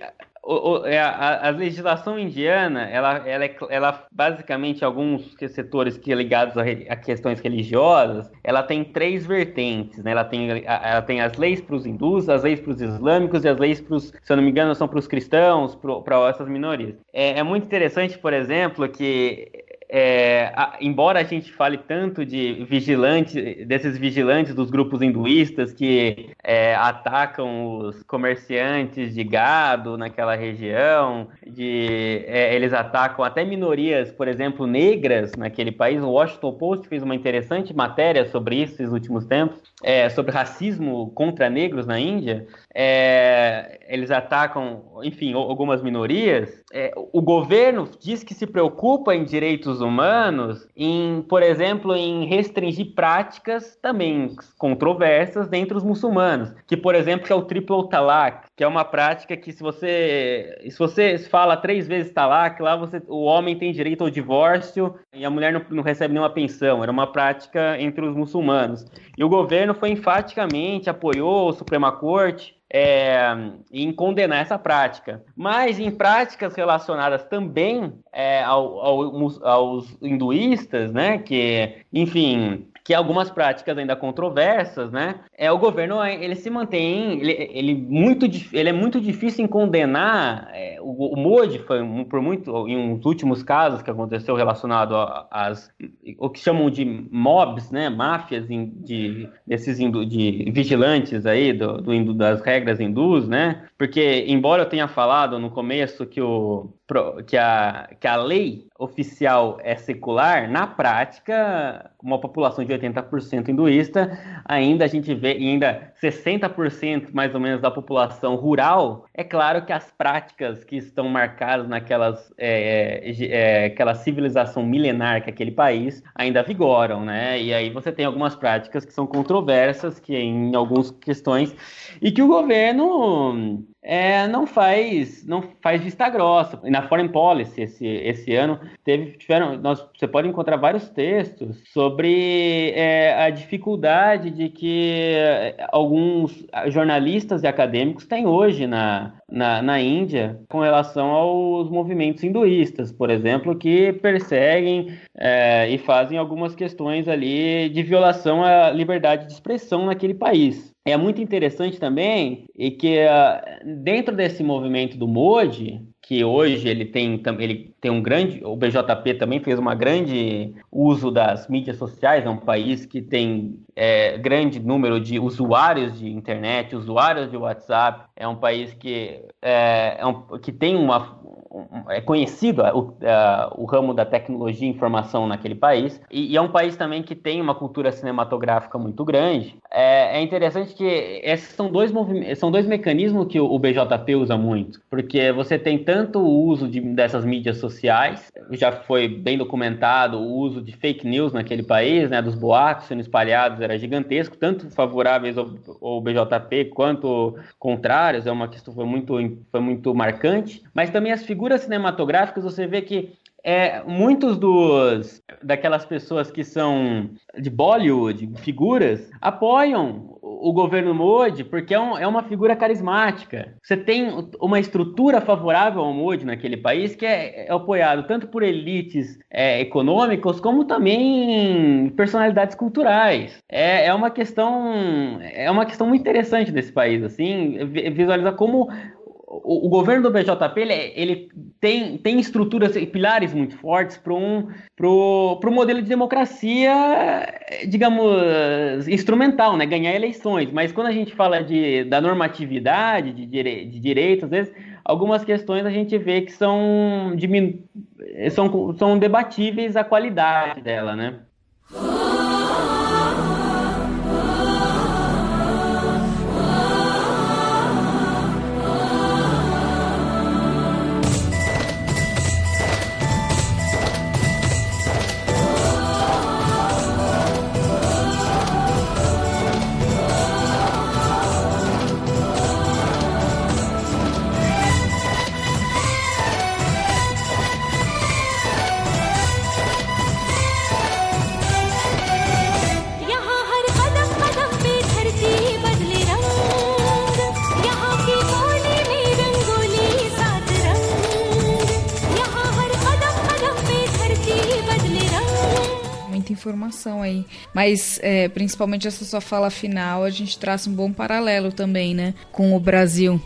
a legislação indiana, ela basicamente, alguns setores que ligados a questões religiosas, ela tem 3 vertentes, né? Ela tem as leis para os hindus, as leis para os islâmicos e as leis se eu não me engano, são para os cristãos, para essas minorias. É muito interessante, por exemplo, que embora a gente fale tanto desses vigilantes dos grupos hinduístas que atacam os comerciantes de gado naquela região, eles atacam até minorias, por exemplo, negras naquele país. O Washington Post fez uma interessante matéria sobre isso nos últimos tempos, sobre racismo contra negros na Índia. Eles atacam, enfim, algumas minorias. O governo diz que se preocupa em direitos humanos, por exemplo, em restringir práticas também controversas dentre os muçulmanos, que, por exemplo, é o triplo talaq, que é uma prática que se você fala 3 vezes talaq, lá o homem tem direito ao divórcio e a mulher não recebe nenhuma pensão. Era uma prática entre os muçulmanos. E o governo enfaticamente apoiou a Suprema Corte em condenar essa prática. Mas em práticas relacionadas também aos hinduístas, né, que algumas práticas ainda controversas, né? O governo ele se mantém, ele é muito difícil em condenar. O Modi foi em uns últimos casos que aconteceu relacionado o que chamam de mobs, né? Máfias de vigilantes aí das regras hindus, né? Porque embora eu tenha falado no começo que a lei oficial é secular, na prática, uma população de 80% hinduísta, ainda a gente vê, ainda 60% mais ou menos da população rural. É claro que as práticas que estão marcadas aquela civilização milenar que é aquele país ainda vigoram, né? E aí você tem algumas práticas que são controversas, que em algumas questões, e que o governo não faz vista grossa. Na Foreign Policy, esse ano, você pode encontrar vários textos sobre a dificuldade de que alguns jornalistas e acadêmicos têm hoje na Índia com relação aos movimentos hinduístas, por exemplo, que perseguem e fazem algumas questões ali de violação à liberdade de expressão naquele país. É muito interessante também que dentro desse movimento do Modi, que hoje ele tem um grande... O BJP também fez um grande uso das mídias sociais, é um país que tem grande número de usuários de internet, usuários de WhatsApp, é um país que tem é conhecido o ramo da tecnologia e informação naquele país, e é um país também que tem uma cultura cinematográfica muito grande. É interessante que esses são dois mecanismos que o BJP usa muito, porque você tem tanto o uso dessas mídias sociais, já foi bem documentado o uso de fake news naquele país, né, dos boatos sendo espalhados, era gigantesco, tanto favoráveis ao BJP quanto contrários, é uma questão que foi muito marcante, mas também as figuras cinematográficas, você vê que muitos daquelas pessoas que são de Bollywood, figuras, apoiam o governo Modi porque é uma figura carismática. Você tem uma estrutura favorável ao Modi naquele país que é apoiado tanto por elites econômicas como também personalidades culturais. É uma questão muito interessante desse país, assim, visualizar como o governo do BJP ele tem estruturas e pilares muito fortes pro modelo de democracia, digamos, instrumental, né? Ganhar eleições. Mas quando a gente fala da normatividade, de direitos, às vezes, algumas questões a gente vê que são debatíveis a qualidade dela, né? यहाँ हर कदम कदम पे धरती बदले रंग, यहाँ की बोली में रंगोली सात रंग, यहाँ हर कदम कदम पे धरती बदले रंग। Muita informação aí. Mas, principalmente essa sua fala final, a gente traça um bom paralelo também, né? Com o Brasil.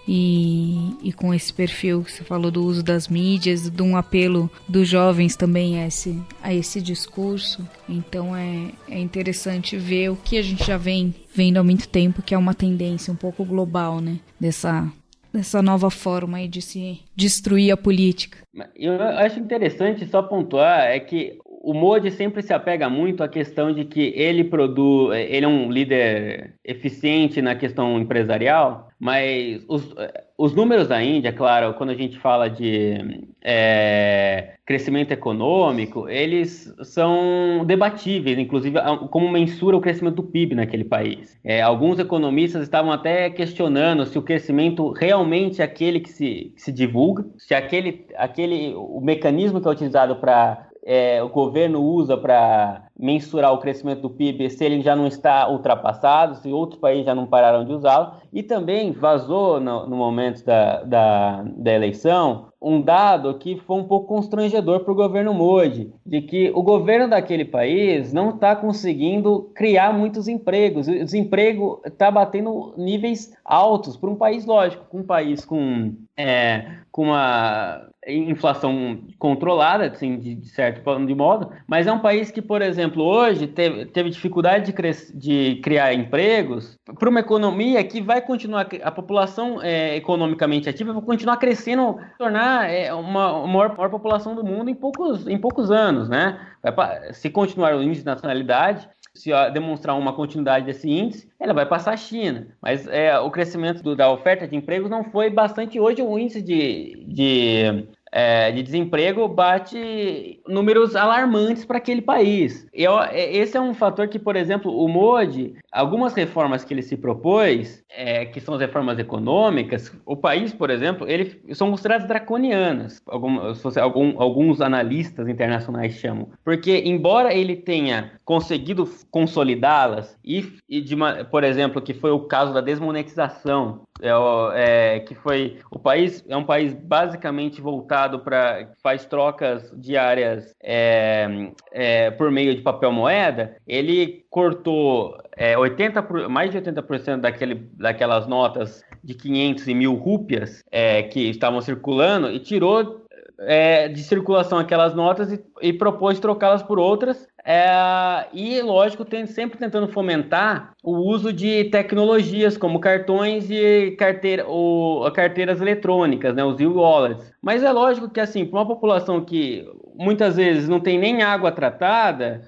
E com esse perfil que você falou do uso das mídias, de um apelo dos jovens também a esse discurso. Então é interessante ver o que a gente já vem vendo há muito tempo, que é uma tendência um pouco global, né? Dessa nova forma aí de se destruir a política. Eu acho interessante só pontuar é que o Modi sempre se apega muito à questão de que ele é um líder eficiente na questão empresarial, mas os números da Índia, claro, quando a gente fala de crescimento econômico, eles são debatíveis, inclusive como mensura o crescimento do PIB naquele país. Alguns economistas estavam até questionando se o crescimento realmente é aquele que se divulga, se o mecanismo que é utilizado para o governo usa para mensurar o crescimento do PIB, se ele já não está ultrapassado, se outros países já não pararam de usá-lo. E também vazou no momento da eleição um dado que foi um pouco constrangedor para o governo Modi, de que o governo daquele país não está conseguindo criar muitos empregos. O desemprego está batendo níveis altos para um país, lógico, um país com uma inflação controlada, assim, de certo modo, mas é um país que, por exemplo, hoje teve dificuldade de criar empregos para uma economia que vai continuar, a população economicamente ativa vai continuar crescendo, tornar uma maior população do mundo em poucos anos, né? Se continuar o índice de nacionalidade, se demonstrar uma continuidade desse índice, ela vai passar a China. Mas o crescimento da oferta de empregos não foi bastante. Hoje o índice de desemprego bate números alarmantes para aquele país. Esse é um fator que, por exemplo, o Modi, algumas reformas que ele se propôs, que são as reformas econômicas, o país, por exemplo, são consideradas draconianas, alguns analistas internacionais chamam, porque embora ele tenha conseguido consolidá-las, por exemplo, que foi o caso da desmonetização, que foi o país é um país basicamente voltado para faz trocas diárias por meio de papel moeda. Ele cortou mais de 80% daquelas notas de 500 e 1.000 rúpias que estavam circulando e tirou de circulação aquelas notas e propôs trocá-las por outras. E, lógico, sempre tentando fomentar o uso de tecnologias como cartões e carteiras eletrônicas, né, os e-wallets. Mas é lógico que, assim, para uma população que muitas vezes não tem nem água tratada,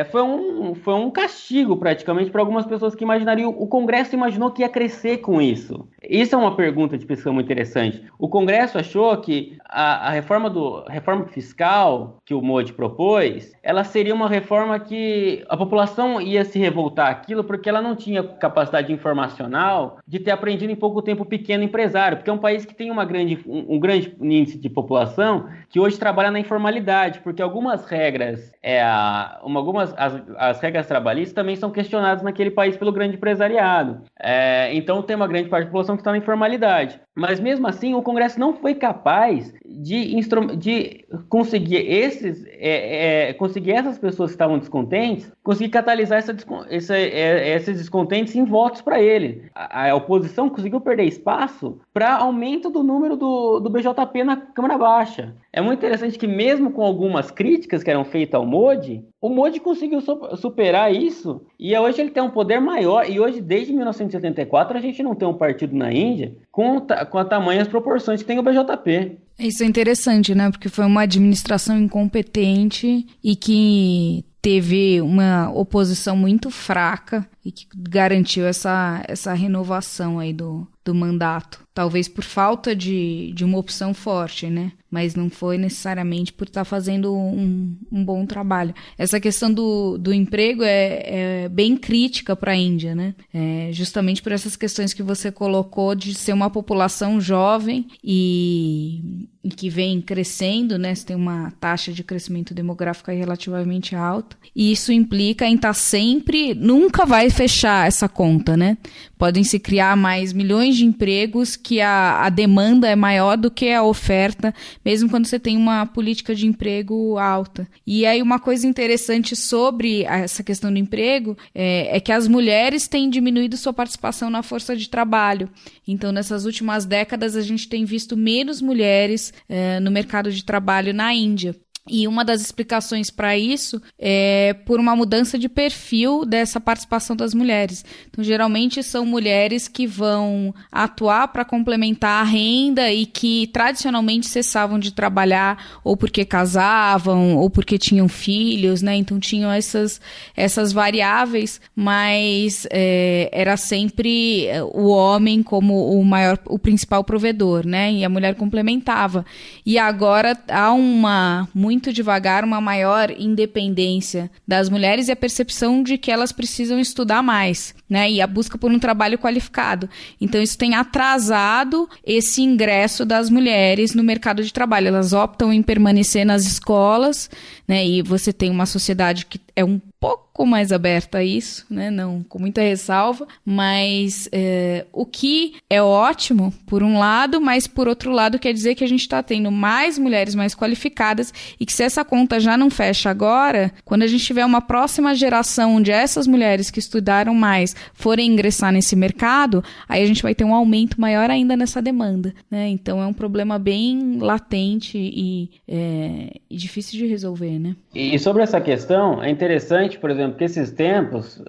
foi um castigo praticamente para algumas pessoas que imaginariam. O Congresso imaginou que ia crescer com isso. Isso é uma pergunta de pesquisa muito interessante. O Congresso achou que a reforma fiscal que o Modi propôs, ela seria uma reforma que a população ia se revoltar aquilo porque ela não tinha capacidade informacional de ter aprendido em pouco tempo pequeno empresário, porque é um país que tem um grande índice de população que hoje trabalha na informalidade, porque algumas regras, as regras trabalhistas também são questionadas naquele país pelo grande empresariado. Então tem uma grande parte da população que está na informalidade. Mas mesmo assim, o Congresso não foi capaz de conseguir conseguir essas pessoas que estavam descontentes, conseguir catalisar esses descontentes em votos para ele. A oposição conseguiu perder espaço para aumento do número do BJP na Câmara Baixa. É muito interessante que mesmo com algumas críticas que eram feitas ao Modi, o Modi conseguiu superar isso e hoje ele tem um poder maior. E hoje, desde 1974, a gente não tem um partido na Índia com tamanhas proporções que tem o BJP. Isso é interessante, né? Porque foi uma administração incompetente e que teve uma oposição muito fraca e que garantiu essa renovação aí do mandato. Talvez por falta de uma opção forte, né? Mas não foi necessariamente por estar fazendo um bom trabalho. Essa questão do emprego é bem crítica para a Índia, né? Justamente por essas questões que você colocou de ser uma população jovem e que vem crescendo, né? Você tem uma taxa de crescimento demográfico aí relativamente alta. E isso implica em estar sempre... Nunca vai fechar essa conta, né? Podem se criar mais milhões de empregos que a demanda é maior do que a oferta, mesmo quando você tem uma política de emprego alta. E aí uma coisa interessante sobre essa questão do emprego é que as mulheres têm diminuído sua participação na força de trabalho. Então, nessas últimas décadas, a gente tem visto menos mulheres no mercado de trabalho na Índia. E uma das explicações para isso é por uma mudança de perfil dessa participação das mulheres. Então, geralmente são mulheres que vão atuar para complementar a renda e que tradicionalmente cessavam de trabalhar ou porque casavam ou porque tinham filhos, né? Então, tinham essas variáveis, mas era sempre o homem como o principal provedor, né? E a mulher complementava. E agora há muito devagar uma maior independência das mulheres e a percepção de que elas precisam estudar mais, né? E a busca por um trabalho qualificado. Então, isso tem atrasado esse ingresso das mulheres no mercado de trabalho. Elas optam em permanecer nas escolas, né? E você tem uma sociedade que é um pouco mais aberta a isso, né? Não com muita ressalva, mas o que é ótimo, por um lado, mas por outro lado quer dizer que a gente está tendo mais mulheres mais qualificadas e que se essa conta já não fecha agora, quando a gente tiver uma próxima geração onde essas mulheres que estudaram mais forem ingressar nesse mercado, aí a gente vai ter um aumento maior ainda nessa demanda, né? Então é um problema bem latente e difícil de resolver, né? E sobre essa questão, é interessante, por exemplo, que esses tempos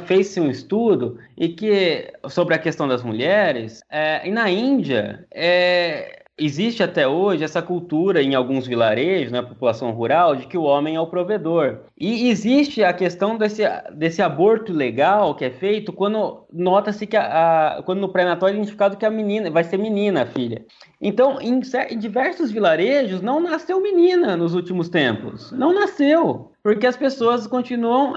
fez-se um estudo sobre a questão das mulheres, e na Índia existe até hoje essa cultura em alguns vilarejos, na população rural, de que o homem é o provedor. E existe a questão desse aborto legal que é feito quando nota-se que quando no pré-natal é identificado que a menina vai ser menina, a filha. Então, em diversos vilarejos não nasceu menina nos últimos tempos. Não nasceu. Porque as pessoas continuam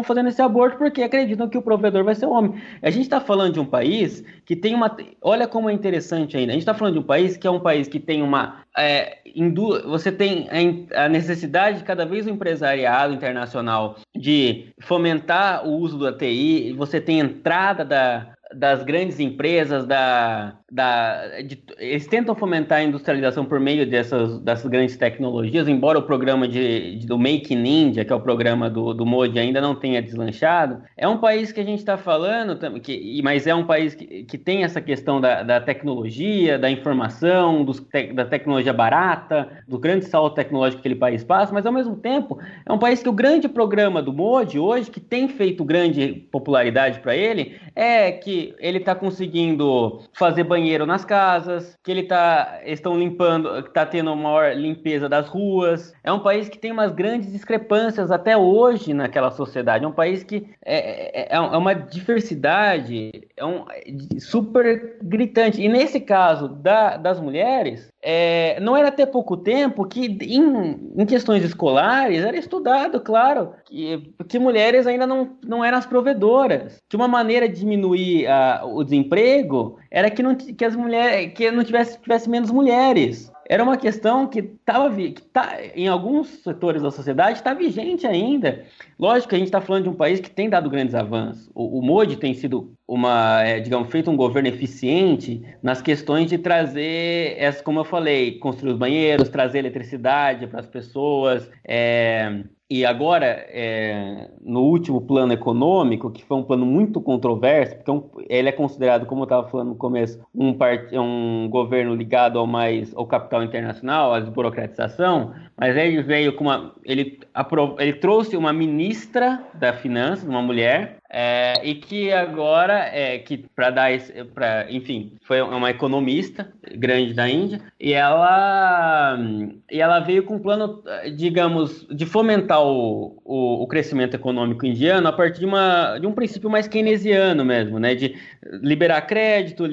fazendo esse aborto porque acreditam que o provedor vai ser o homem. A gente está falando de um país que tem uma... Olha como é interessante ainda. A gente está falando de um país que é um país que tem uma... você tem a necessidade de cada vez o empresariado internacional de fomentar o uso da TI. Você tem entrada das grandes empresas, eles tentam fomentar a industrialização por meio dessas grandes tecnologias, embora o programa do Make in India, que é o programa do Modi, ainda não tenha deslanchado. É um país que a gente está falando, mas é um país que tem essa questão da tecnologia, da informação, da tecnologia barata, do grande salto tecnológico que aquele país passa, mas ao mesmo tempo é um país que o grande programa do Modi hoje, que tem feito grande popularidade para ele, é que ele está conseguindo fazer banheiro nas casas, que estão limpando, que está tendo uma maior limpeza das ruas. É um país que tem umas grandes discrepâncias até hoje naquela sociedade. É um país que é uma diversidade super gritante. E nesse caso das mulheres, não era até pouco tempo que em questões escolares era estudado, claro, que mulheres ainda não eram as provedoras. Que uma maneira de diminuir o desemprego era que as mulheres tivesse menos mulheres. Era uma questão que em alguns setores da sociedade está vigente ainda. Lógico que a gente está falando de um país que tem dado grandes avanços. O Modi tem sido digamos, feito um governo eficiente nas questões de trazer, como eu falei, construir os banheiros, trazer eletricidade para as pessoas. E agora, no último plano econômico, que foi um plano muito controverso, porque ele é considerado, como eu estava falando no começo, um governo ligado ao capital internacional, à desburocratização, mas ele veio ele trouxe uma ministra da Finanças, uma mulher, e que agora, enfim, foi uma economista grande da Índia, e ela veio com um plano, digamos, de fomentar o crescimento econômico indiano a partir de um princípio mais keynesiano mesmo, né, de liberar crédito,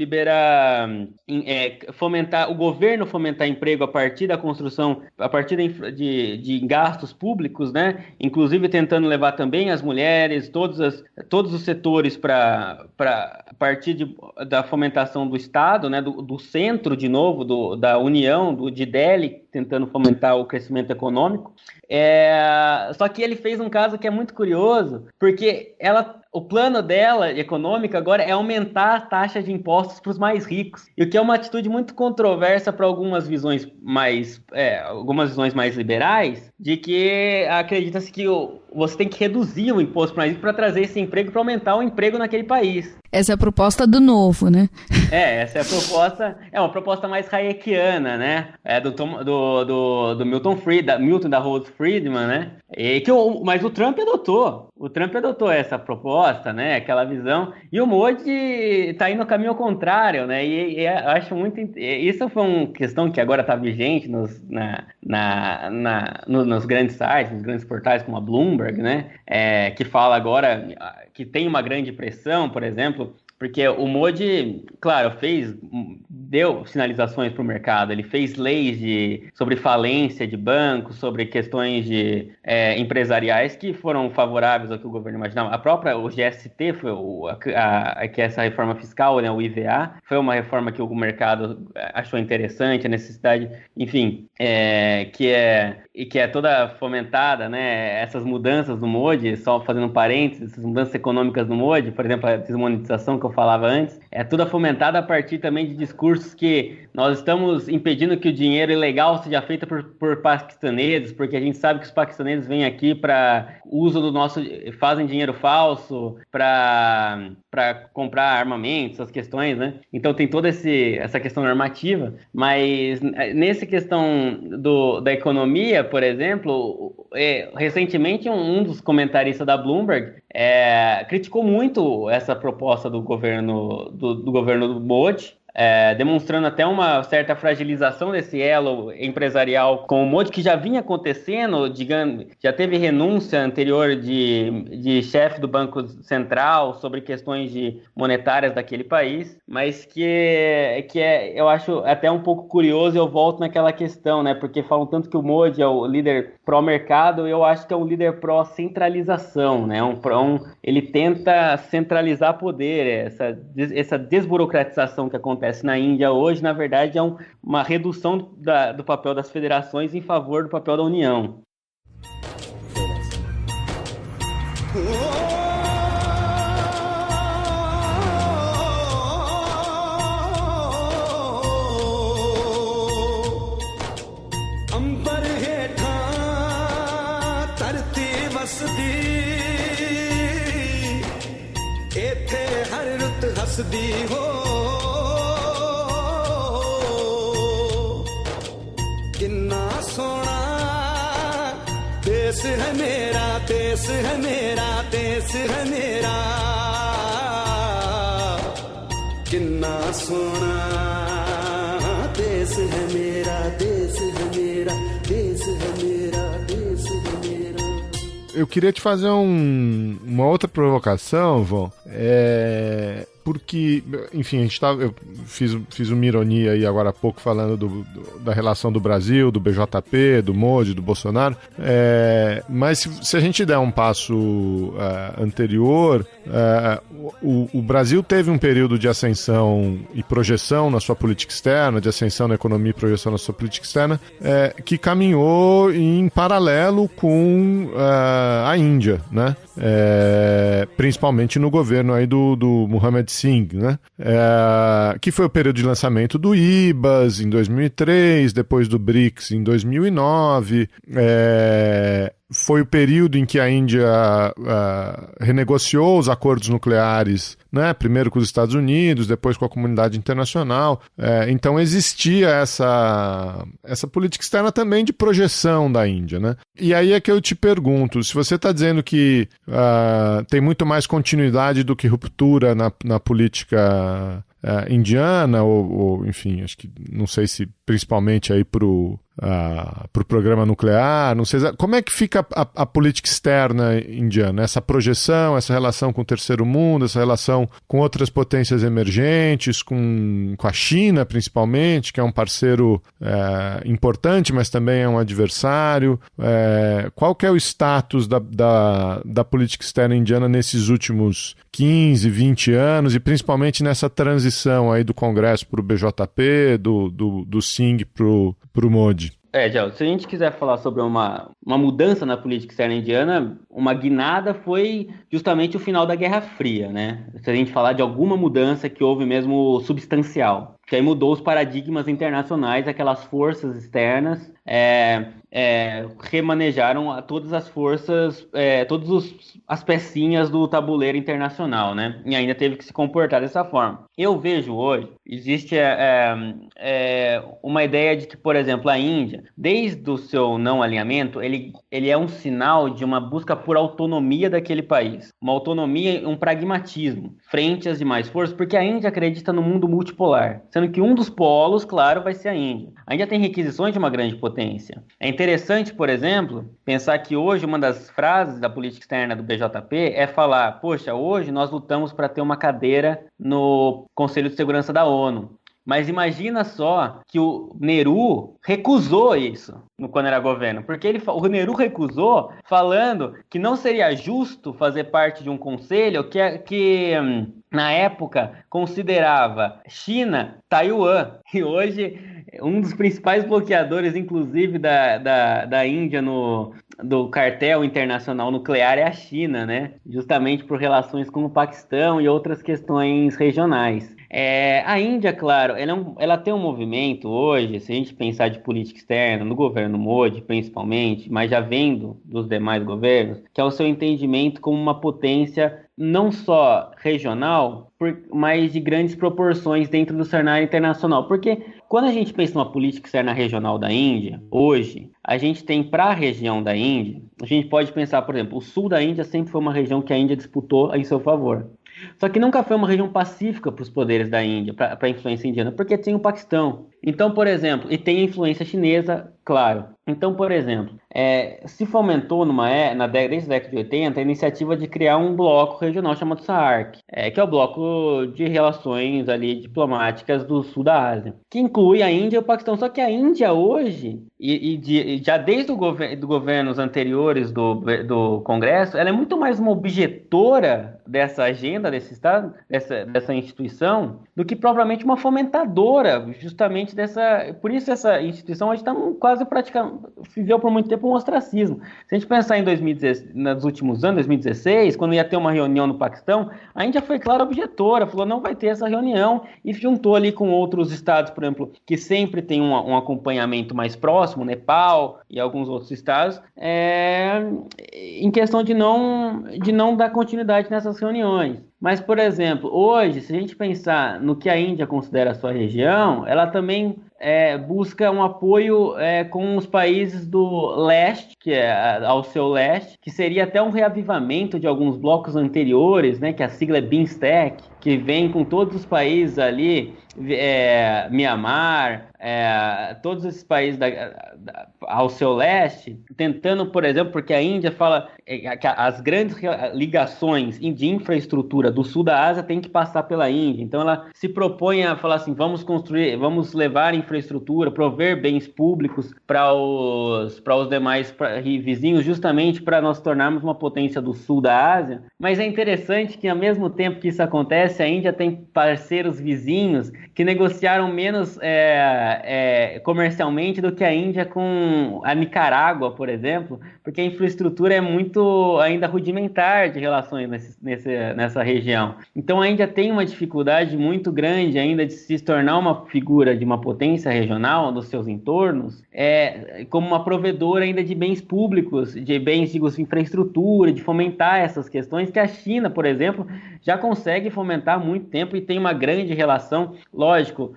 fomentar, o governo fomentar emprego a partir da construção, a partir de gastos públicos, né, inclusive tentando levar também as mulheres, todos os setores para partir da fomentação do Estado, né, do centro, de novo, da União, de Delhi, tentando fomentar o crescimento econômico. Só que ele fez um caso que é muito curioso, porque o plano dela, econômico, agora é aumentar a taxa de impostos para os mais ricos. E o que é uma atitude muito controversa para algumas visões mais liberais, de que acredita-se que você tem que reduzir o imposto para mais ricos para trazer esse emprego, para aumentar o emprego naquele país. Essa é a proposta do Novo, né? Essa é a proposta, uma proposta mais hayekiana, né? Do Milton da Rose Friedman, né? Mas o Trump adotou essa proposta, né? Aquela visão, e o Modi está indo no caminho ao contrário, né? E eu acho muito, isso foi uma questão que agora está vigente nos grandes sites, nos grandes portais como a Bloomberg, né? Que fala agora que tem uma grande pressão, por exemplo, porque o Modi, claro, deu sinalizações para o mercado, ele fez leis sobre falência de bancos, sobre questões empresariais que foram favoráveis ao que o governo imaginava. O GST, que é essa reforma fiscal, né, o IVA, foi uma reforma que o mercado achou interessante, a necessidade, enfim, que é toda fomentada, né, essas mudanças do Modi, só fazendo um parênteses, essas mudanças econômicas do Modi, por exemplo, a desmonetização que eu falava antes, é toda fomentada a partir também de discursos que nós estamos impedindo que o dinheiro ilegal seja feito por paquistaneses, porque a gente sabe que os paquistaneses vêm aqui para uso fazem dinheiro falso para comprar armamentos, essas questões, né? Então tem toda essa questão normativa, mas nessa questão da economia, por exemplo, recentemente um dos comentaristas da Bloomberg criticou muito essa proposta do governo do Modi, demonstrando até uma certa fragilização desse elo empresarial com o Modi, que já vinha acontecendo, digamos, já teve renúncia anterior de chefe do Banco Central sobre questões monetárias daquele país, mas eu acho até um pouco curioso, e eu volto naquela questão, né, porque falam tanto que o Modi é o líder pró-mercado, eu acho que é um líder pró-centralização, né, ele tenta centralizar poder, essa desburocratização que acontece na Índia hoje, na verdade, é uma redução do papel das federações em favor do papel da União. अंबर हेठा धरती वसदी एथे हर रुत हसदी हो किन्ना सोना देश है मेरा देश है मेरा देश है मेरा किन्ना सोना देश है मेरा देश है मेरा देश है मेरा देश है मेरा. Eu queria te fazer uma outra provocação, Von. Porque, enfim, eu fiz uma ironia aí agora há pouco falando da relação do Brasil, do BJP, do Modi, do Bolsonaro, mas se a gente der um passo anterior, o Brasil teve um período de ascensão e projeção na sua política externa, de ascensão na economia e projeção na sua política externa, que caminhou em paralelo com a Índia, né? principalmente no governo aí do Mohammed Singh, né? Que foi o período de lançamento do IBAS em 2003, depois do BRICS em 2009, foi o período em que a Índia renegociou os acordos nucleares, né? Primeiro com os Estados Unidos, depois com a comunidade internacional. Então existia essa política externa também de projeção da Índia, né? E aí é que eu te pergunto, se você está dizendo que tem muito mais continuidade do que ruptura na política indiana, ou enfim, acho que não sei se principalmente aí para o programa nuclear, não sei, como é que fica a política externa indiana, essa projeção, essa relação com o terceiro mundo, essa relação com outras potências emergentes, com a China principalmente, que é um parceiro importante, mas também é um adversário. Qual que é o status da política externa indiana nesses últimos 15, 20 anos, e principalmente nessa transição aí do Congresso para o BJP, do Singh para o Modi? Gel, se a gente quiser falar sobre uma mudança na política externa indiana, uma guinada foi justamente o final da Guerra Fria, né? Se a gente falar de alguma mudança que houve mesmo substancial, que aí mudou os paradigmas internacionais, aquelas forças externas remanejaram todas as forças, todas as pecinhas do tabuleiro internacional, né? E ainda teve que se comportar dessa forma. Eu vejo hoje, existe uma ideia de que, por exemplo, a Índia, desde o seu não alinhamento, ele é um sinal de uma busca por autonomia daquele país. Uma autonomia, um pragmatismo, frente às demais forças, porque a Índia acredita no mundo multipolar, sendo que um dos polos, claro, vai ser a Índia. A Índia tem requisições de uma grande potência. É interessante, por exemplo, pensar que hoje uma das frases da política externa do BJP é falar, poxa, hoje nós lutamos para ter uma cadeira no Conselho de Segurança da ONU. Mas imagina só que o Nehru recusou isso quando era governo, porque o Nehru recusou falando que não seria justo fazer parte de um conselho que na época considerava China, Taiwan, e hoje um dos principais bloqueadores, inclusive, da Índia do cartel internacional nuclear é a China, né? Justamente por relações com o Paquistão e outras questões regionais. A Índia, claro, ela tem um movimento hoje, se a gente pensar de política externa, no governo Modi principalmente, mas já vendo dos demais governos, que é o seu entendimento como uma potência não só regional, mas de grandes proporções dentro do cenário internacional. Porque quando a gente pensa numa política externa regional da Índia, hoje, a gente tem para a região da Índia, a gente pode pensar, por exemplo, o sul da Índia sempre foi uma região que a Índia disputou em seu favor. Só que nunca foi uma região pacífica para os poderes da Índia, para a influência indiana, porque tem o Paquistão. Então, por exemplo, e tem a influência chinesa, claro. Então, por exemplo, se fomentou desde a década de 80 a iniciativa de criar um bloco regional chamado SAARC, que é o bloco de relações ali diplomáticas do sul da Ásia, que inclui a Índia e o Paquistão. Só que a Índia hoje, já desde do governos anteriores do Congresso, ela é muito mais uma objetora dessa agenda, desse Estado, dessa instituição, do que propriamente uma fomentadora, justamente dessa... Por isso essa instituição hoje está quase praticamente... viveu por muito tempo um ostracismo. Se a gente pensar em 2016, nos últimos anos, 2016, quando ia ter uma reunião no Paquistão, a Índia foi clara objetora, falou não vai ter essa reunião, e juntou ali com outros estados, por exemplo, que sempre tem um acompanhamento mais próximo, Nepal e alguns outros estados, em questão de não dar continuidade nessas reuniões. Mas, por exemplo, hoje, se a gente pensar no que a Índia considera a sua região, ela também busca um apoio com os países do leste, que é ao seu leste, que seria até um reavivamento de alguns blocos anteriores, né, que a sigla é BIMSTEC, que vem com todos os países ali, Mianmar, todos esses países ao seu leste, tentando, por exemplo, porque a Índia fala que as grandes ligações de infraestrutura do sul da Ásia tem que passar pela Índia. Então ela se propõe a falar assim, vamos levar infraestrutura, prover bens públicos para os demais vizinhos, justamente para nós tornarmos uma potência do sul da Ásia. Mas é interessante que ao mesmo tempo que isso acontece, a Índia tem parceiros vizinhos que negociaram menos comercialmente do que a Índia com a Nicarágua, por exemplo, porque a infraestrutura é muito ainda rudimentar de relações nessa região. Então a Índia tem uma dificuldade muito grande ainda de se tornar uma figura de uma potência regional nos seus entornos, como uma provedora ainda de bens públicos, de bens, digo, de infraestrutura, de fomentar essas questões que a China, por exemplo, já consegue fomentar há muito tempo e tem uma grande relação, lógico,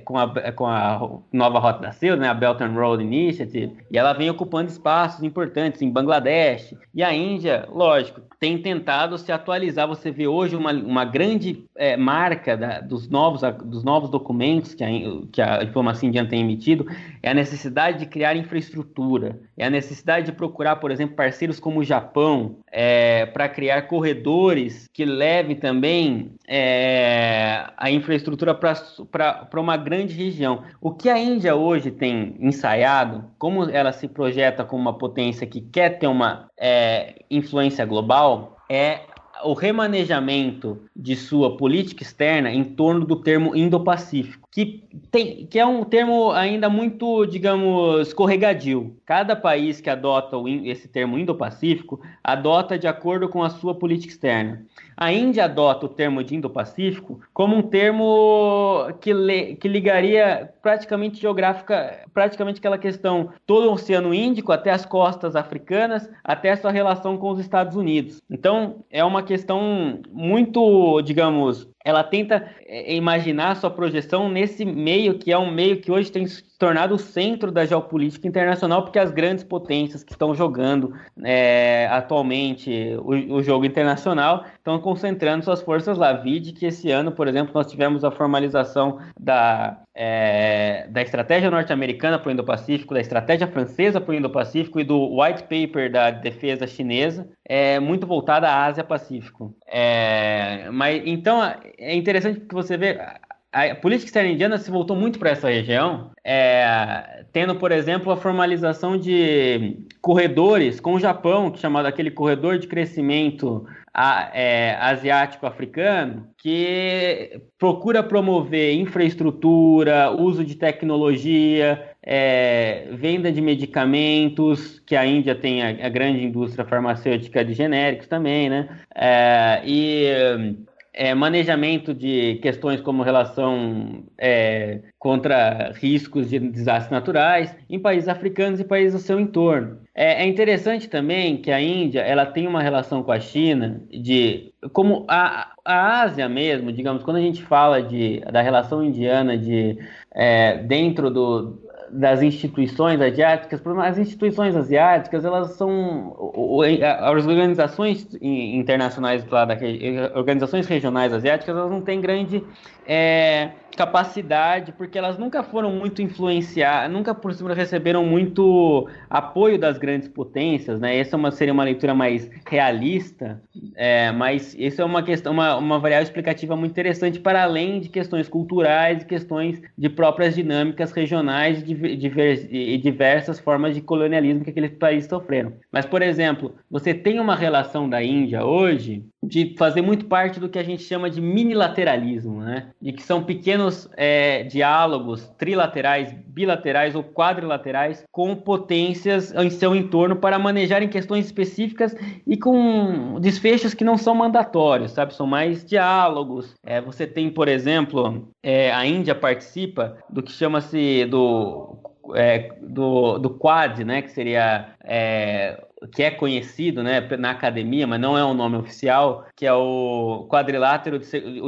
com a nova Rota da Seda, né, a Belt and Road Initiative, e ela vem ocupando espaços importantes em Bangladesh. E a Índia, lógico, tem tentado se atualizar. Você vê hoje uma grande marca dos novos documentos que a diplomacia indiana tem emitido, é a necessidade de criar infraestrutura, é a necessidade de procurar, por exemplo, parceiros como o Japão, para criar corredores que leve também a infraestrutura para uma grande região. O que a Índia hoje tem ensaiado, como ela se projeta como uma potência que quer ter uma influência global, é o remanejamento de sua política externa em torno do termo Indo-Pacífico, que é um termo ainda muito, digamos, escorregadio. Cada país que adota esse termo Indo-Pacífico adota de acordo com a sua política externa. A Índia adota o termo de Indo-Pacífico como um termo que ligaria praticamente aquela questão, todo o Oceano Índico até as costas africanas, até a sua relação com os Estados Unidos. Então, é uma questão muito, digamos, ela tenta imaginar sua projeção nesse meio, que é um meio que hoje tem se tornado o centro da geopolítica internacional, porque as grandes potências que estão jogando atualmente o jogo internacional estão concentrando suas forças lá. Vide que esse ano, por exemplo, nós tivemos a formalização da estratégia norte-americana para o Indo-Pacífico, da estratégia francesa para o Indo-Pacífico e do white paper da defesa chinesa, muito voltada à Ásia-Pacífico. Então, é interessante porque você vê a política externa indiana se voltou muito para essa região, tendo, por exemplo, a formalização de corredores com o Japão, que é chamado aquele corredor de crescimento asiático-africano, que procura promover infraestrutura, uso de tecnologia, venda de medicamentos, que a Índia tem a grande indústria farmacêutica de genéricos também, né? Manejamento de questões como relação contra riscos de desastres naturais em países africanos e países do seu entorno. É interessante também que a Índia ela tem uma relação com a China como a Ásia mesmo, digamos, quando a gente fala da relação indiana dentro das instituições asiáticas, as instituições asiáticas, elas são as organizações internacionais lá organizações regionais asiáticas, elas não têm grande capacidade, porque elas nunca foram muito influenciadas, nunca por cima receberam muito apoio das grandes potências, né? Essa seria uma leitura mais realista, mas isso é uma questão, uma variável explicativa muito interessante, para além de questões culturais e questões de próprias dinâmicas regionais e diversas formas de colonialismo que aqueles países sofreram. Mas, por exemplo, você tem uma relação da Índia hoje de fazer muito parte do que a gente chama de minilateralismo, né? De que são pequenos diálogos trilaterais, bilaterais ou quadrilaterais com potências em seu entorno para manejarem questões específicas e com desfechos que não são mandatórios, sabe? São mais diálogos. Você tem, por exemplo, a Índia participa do que chama-se do Quad, né? Que seria que é conhecido, né, na academia, mas não é um nome oficial, que é o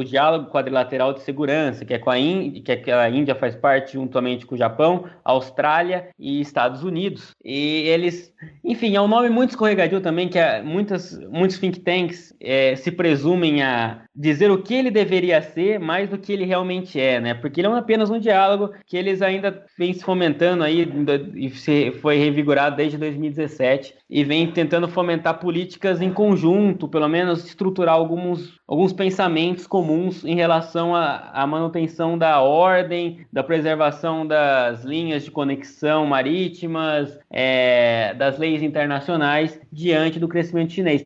diálogo quadrilateral de segurança, que a Índia faz parte juntamente com o Japão, Austrália e Estados Unidos. E eles, enfim, é um nome muito escorregadio também, que muitos think tanks se presumem a dizer o que ele deveria ser mais do que ele realmente é, né? Porque ele é apenas um diálogo que eles ainda vêm se fomentando aí, e foi revigorado desde 2017, e vem tentando fomentar políticas em conjunto, pelo menos estruturar alguns pensamentos comuns em relação à manutenção da ordem, da preservação das linhas de conexão marítimas, das leis internacionais diante do crescimento chinês.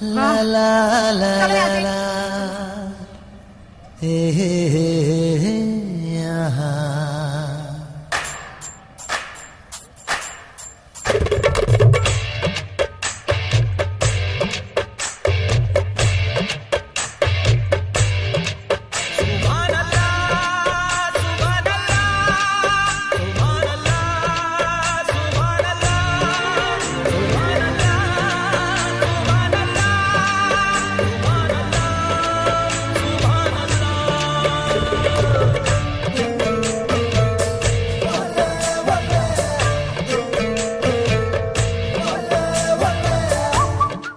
La la la la la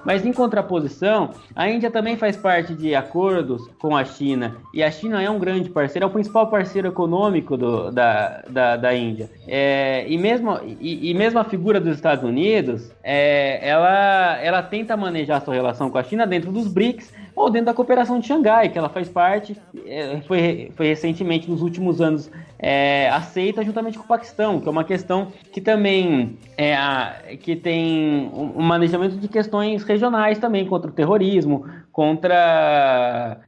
Mas em contraposição, a Índia também faz parte de acordos com a China, e a China é um grande parceiro, é o principal parceiro econômico da Índia. E mesmo a figura dos Estados Unidos, ela tenta manejar a sua relação com a China dentro dos BRICS, ou dentro da cooperação de Xangai, que ela faz parte, foi recentemente, nos últimos anos, aceita juntamente com o Paquistão, que é uma questão que também que tem um manejamento de questões regionais também, contra o terrorismo, contra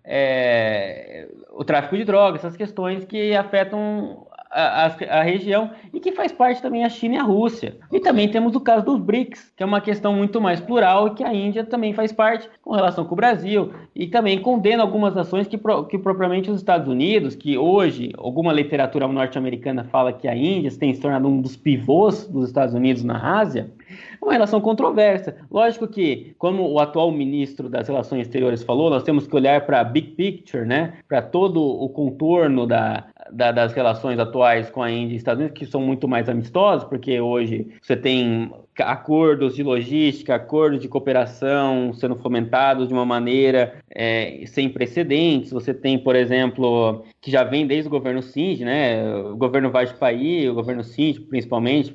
o tráfico de drogas, essas questões que afetam a região, e que faz parte também a China e a Rússia. E também temos o caso dos BRICS, que é uma questão muito mais plural, e que a Índia também faz parte com relação com o Brasil, e também condena algumas ações que propriamente os Estados Unidos, que hoje alguma literatura norte-americana fala que a Índia tem se tornado um dos pivôs dos Estados Unidos na Ásia. É uma relação controversa. Lógico que, como o atual ministro das Relações Exteriores falou, nós temos que olhar para a big picture, né? Para todo o contorno das relações atuais com a Índia e Estados Unidos, que são muito mais amistosos, porque hoje você tem acordos de logística, acordos de cooperação sendo fomentados de uma maneira sem precedentes. Você tem, por exemplo, que já vem desde o governo Singh, né? O governo Vajpayee, o governo Singh, principalmente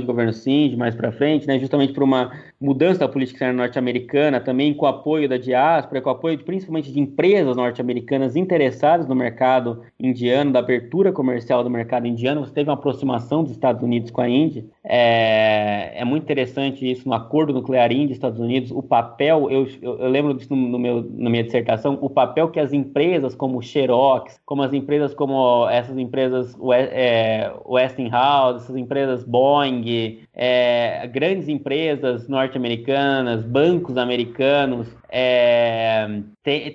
o governo Singh, mais para frente, né? Justamente por uma mudança da política externa norte-americana, também com o apoio da diáspora, com o apoio principalmente de empresas norte-americanas interessadas no mercado indiano, da abertura comercial do mercado indiano. Você teve uma aproximação dos Estados Unidos com a Índia. É muito interessante isso no acordo nuclear Índia-Estados Unidos, o papel, eu lembro disso na minha dissertação, o papel que as empresas como Xerox, como as empresas como essas empresas Westinghouse, essas empresas Boeing, grandes empresas norte-americanas, bancos americanos,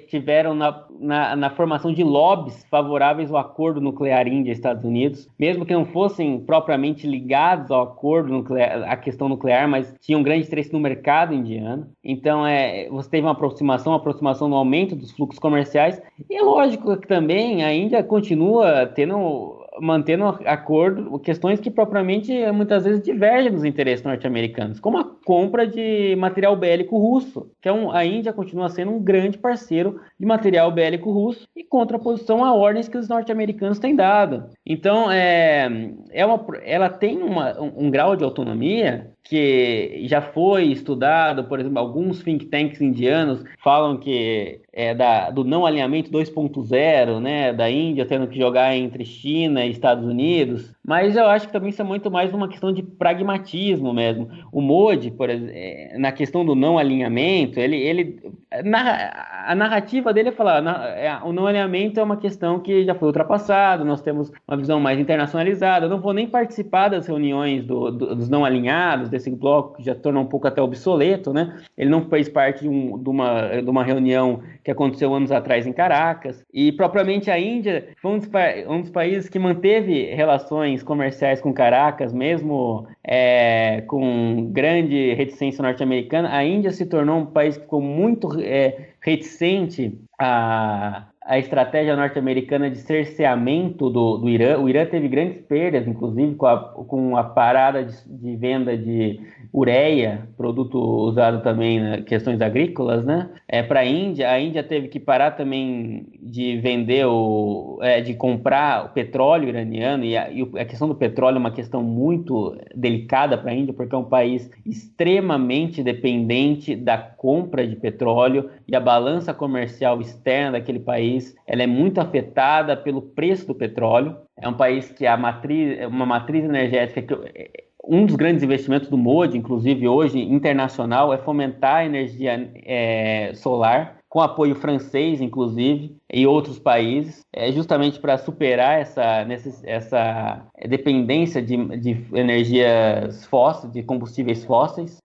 tiveram na formação de lobbies favoráveis ao acordo nuclear Índia-Estados Unidos, mesmo que não fossem propriamente ligados ao acordo nuclear, à questão nuclear, mas tinham grande interesse no mercado indiano. Então, você teve uma aproximação no aumento dos fluxos comerciais, e é lógico que também a Índia continua mantendo acordo, questões que propriamente muitas vezes divergem dos interesses norte-americanos, como a compra de material bélico russo, que a Índia continua sendo um grande parceiro de material bélico russo, e contraposição a ordens que os norte-americanos têm dado. Então, ela tem um grau de autonomia que já foi estudado. Por exemplo, alguns think tanks indianos falam que do não alinhamento 2.0, né, da Índia tendo que jogar entre China e Estados Unidos, mas eu acho que também isso é muito mais uma questão de pragmatismo mesmo. O Modi, por exemplo, na questão do não alinhamento, a narrativa dele é falar, o não alinhamento é uma questão que já foi ultrapassada, nós temos uma visão mais internacionalizada, eu não vou nem participar das reuniões dos não alinhados, desse bloco que já torna um pouco até obsoleto, né? Ele não fez parte de uma reunião que aconteceu anos atrás em Caracas, e propriamente a Índia foi um dos países que manteve relações comerciais com Caracas, mesmo com grande reticência norte-americana. A Índia se tornou um país que ficou muito reticente a estratégia norte-americana de cerceamento do Irã. O Irã teve grandes perdas, inclusive, com a parada de venda de ureia, produto usado também em questões agrícolas, né? Para a Índia teve que parar também de vender de comprar o petróleo iraniano, e a questão do petróleo é uma questão muito delicada para a Índia, porque é um país extremamente dependente da compra de petróleo, e a balança comercial externa daquele país ela é muito afetada pelo preço do petróleo. É um país que uma matriz energética, um dos grandes investimentos do Modi, inclusive hoje internacional, é fomentar a energia solar, com apoio francês, inclusive, e outros países, justamente para superar essa dependência de energias fósseis, de combustíveis fósseis.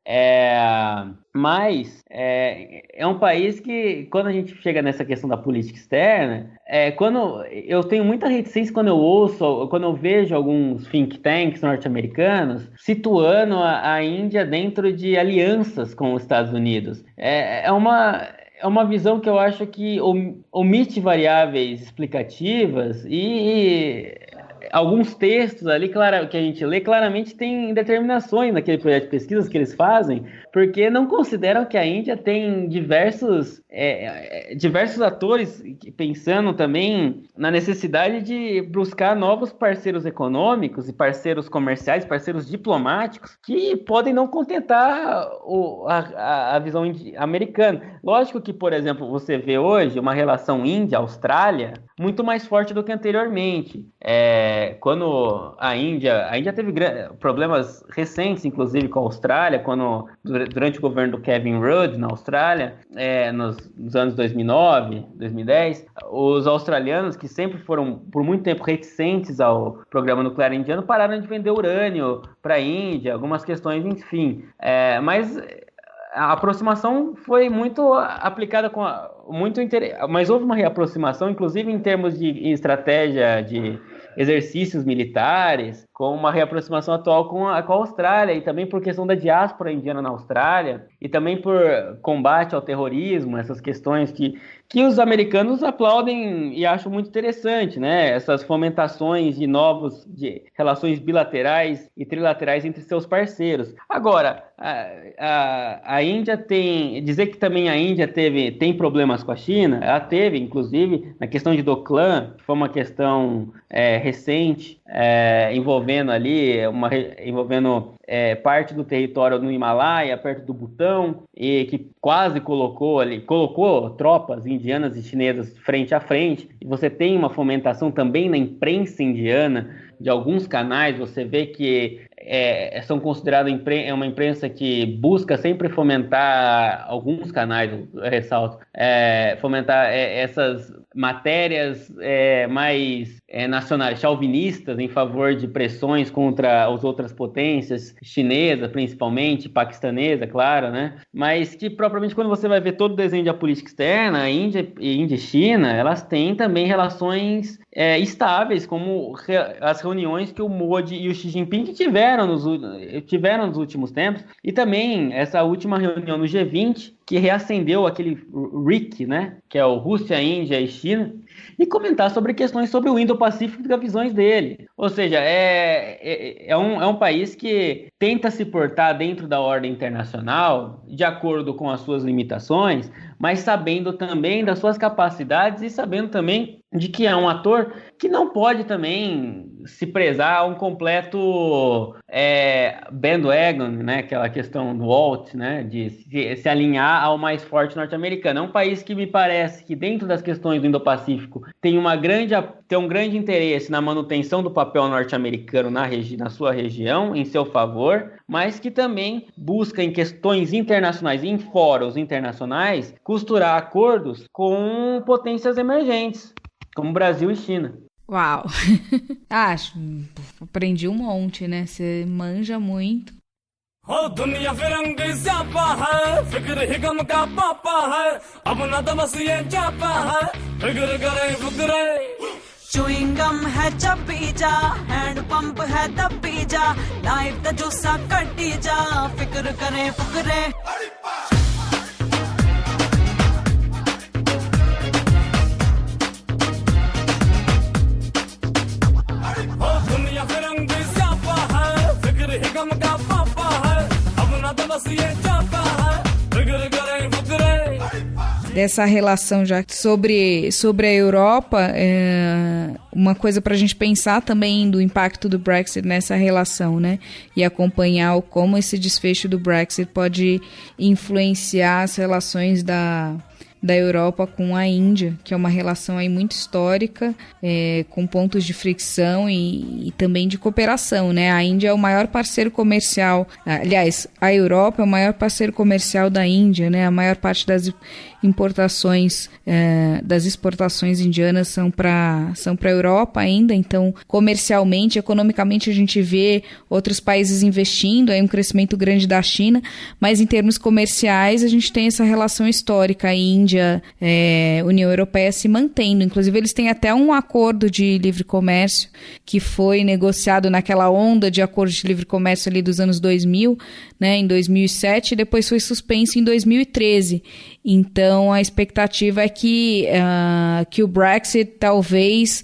Mas é um país que, quando a gente chega nessa questão da política externa, quando eu tenho muita reticência quando eu vejo alguns think tanks norte-americanos situando a Índia dentro de alianças com os Estados Unidos. É uma visão que eu acho que omite variáveis explicativas e alguns textos ali que a gente lê claramente tem determinações naquele projeto de pesquisas que eles fazem, porque não consideram que a Índia tem diversos atores pensando também na necessidade de buscar novos parceiros econômicos e parceiros comerciais, parceiros diplomáticos, que podem não contentar a visão americana. Lógico que, por exemplo, você vê hoje uma relação Índia-Austrália muito mais forte do que anteriormente. Quando a Índia teve problemas recentes, inclusive com a Austrália, durante o governo do Kevin Rudd na Austrália, nos anos 2009, 2010, os australianos, que sempre foram por muito tempo reticentes ao programa nuclear indiano, pararam de vender urânio para a Índia, algumas questões, enfim. Mas a aproximação foi muito aplicada mas houve uma reaproximação, inclusive em termos de estratégia de exercícios militares, com uma reaproximação atual com a Austrália, e também por questão da diáspora indiana na Austrália, e também por combate ao terrorismo, essas questões que os americanos aplaudem e acham muito interessante, né? Essas fomentações de relações bilaterais e trilaterais entre seus parceiros. Agora, a Índia dizer que também a Índia tem problemas com a China, ela teve, inclusive, na questão de Doklam, que foi uma questão recente, envolvendo parte do território no Himalaia, perto do Butão, e que quase colocou tropas indianas e chinesas frente a frente. E você tem uma fomentação também na imprensa indiana, de alguns canais, você vê que são considerados uma imprensa que busca sempre fomentar, alguns canais, eu ressalto, fomentar essas matérias mais nacionais, chauvinistas, em favor de pressões contra as outras potências, chinesa principalmente, paquistanesa, claro, né? Mas que propriamente quando você vai ver todo o desenho da política externa, a Índia e China, elas têm também relações estáveis, como as reuniões que o Modi e o Xi Jinping tiveram nos últimos tempos, e também essa última reunião no G20, que reacendeu aquele RIC, né, que é o Rússia, Índia e China, e comentar sobre questões sobre o Indo-Pacífico e as visões dele. Ou seja, é um país que tenta se portar dentro da ordem internacional, de acordo com as suas limitações, mas sabendo também das suas capacidades e sabendo também de que é um ator que não pode também se prezar a um completo bandwagon, né? Aquela questão do Walt, né? De se alinhar ao mais forte norte-americano. É um país que me parece que dentro das questões do Indo-Pacífico tem um grande interesse na manutenção do papel norte-americano na sua região, em seu favor, mas que também busca em questões internacionais, em fóruns internacionais, costurar acordos com potências emergentes, como Brasil e China. Uau! Aprendi um monte, né? Você manja muito. दुनिया फिरंग ज़्यापा है फिक्र ही गम का पापा है अब ना तो बस ये चापा है फिक्र करे फुकरे चुइंगम है चपी जा हैंड पंप है दबी जा लाइफ दा जूसा कटी जा फिक्र करे फुकरे दुनिया फिरंग ज़्यापा है फिक्र ही गम का पापा है अब ना तो बस ये चापा है फिक्र करे Fukrey Dessa relação já sobre a Europa, uma coisa para a gente pensar também do impacto do Brexit nessa relação, né? E acompanhar como esse desfecho do Brexit pode influenciar as relações da Europa com a Índia, que é uma relação aí muito histórica, com pontos de fricção e também de cooperação, né? A Índia é o maior parceiro comercial, aliás, a Europa é o maior parceiro comercial da Índia, né? A maior parte das importações das exportações indianas são para a Europa ainda, então comercialmente, economicamente a gente vê outros países investindo, aí um crescimento grande da China, mas em termos comerciais a gente tem essa relação histórica, Índia, União Europeia se mantendo, inclusive eles têm até um acordo de livre comércio que foi negociado naquela onda de acordo de livre comércio ali dos anos 2000, né, em 2007, e depois foi suspenso em 2013. Então, a expectativa é que o Brexit talvez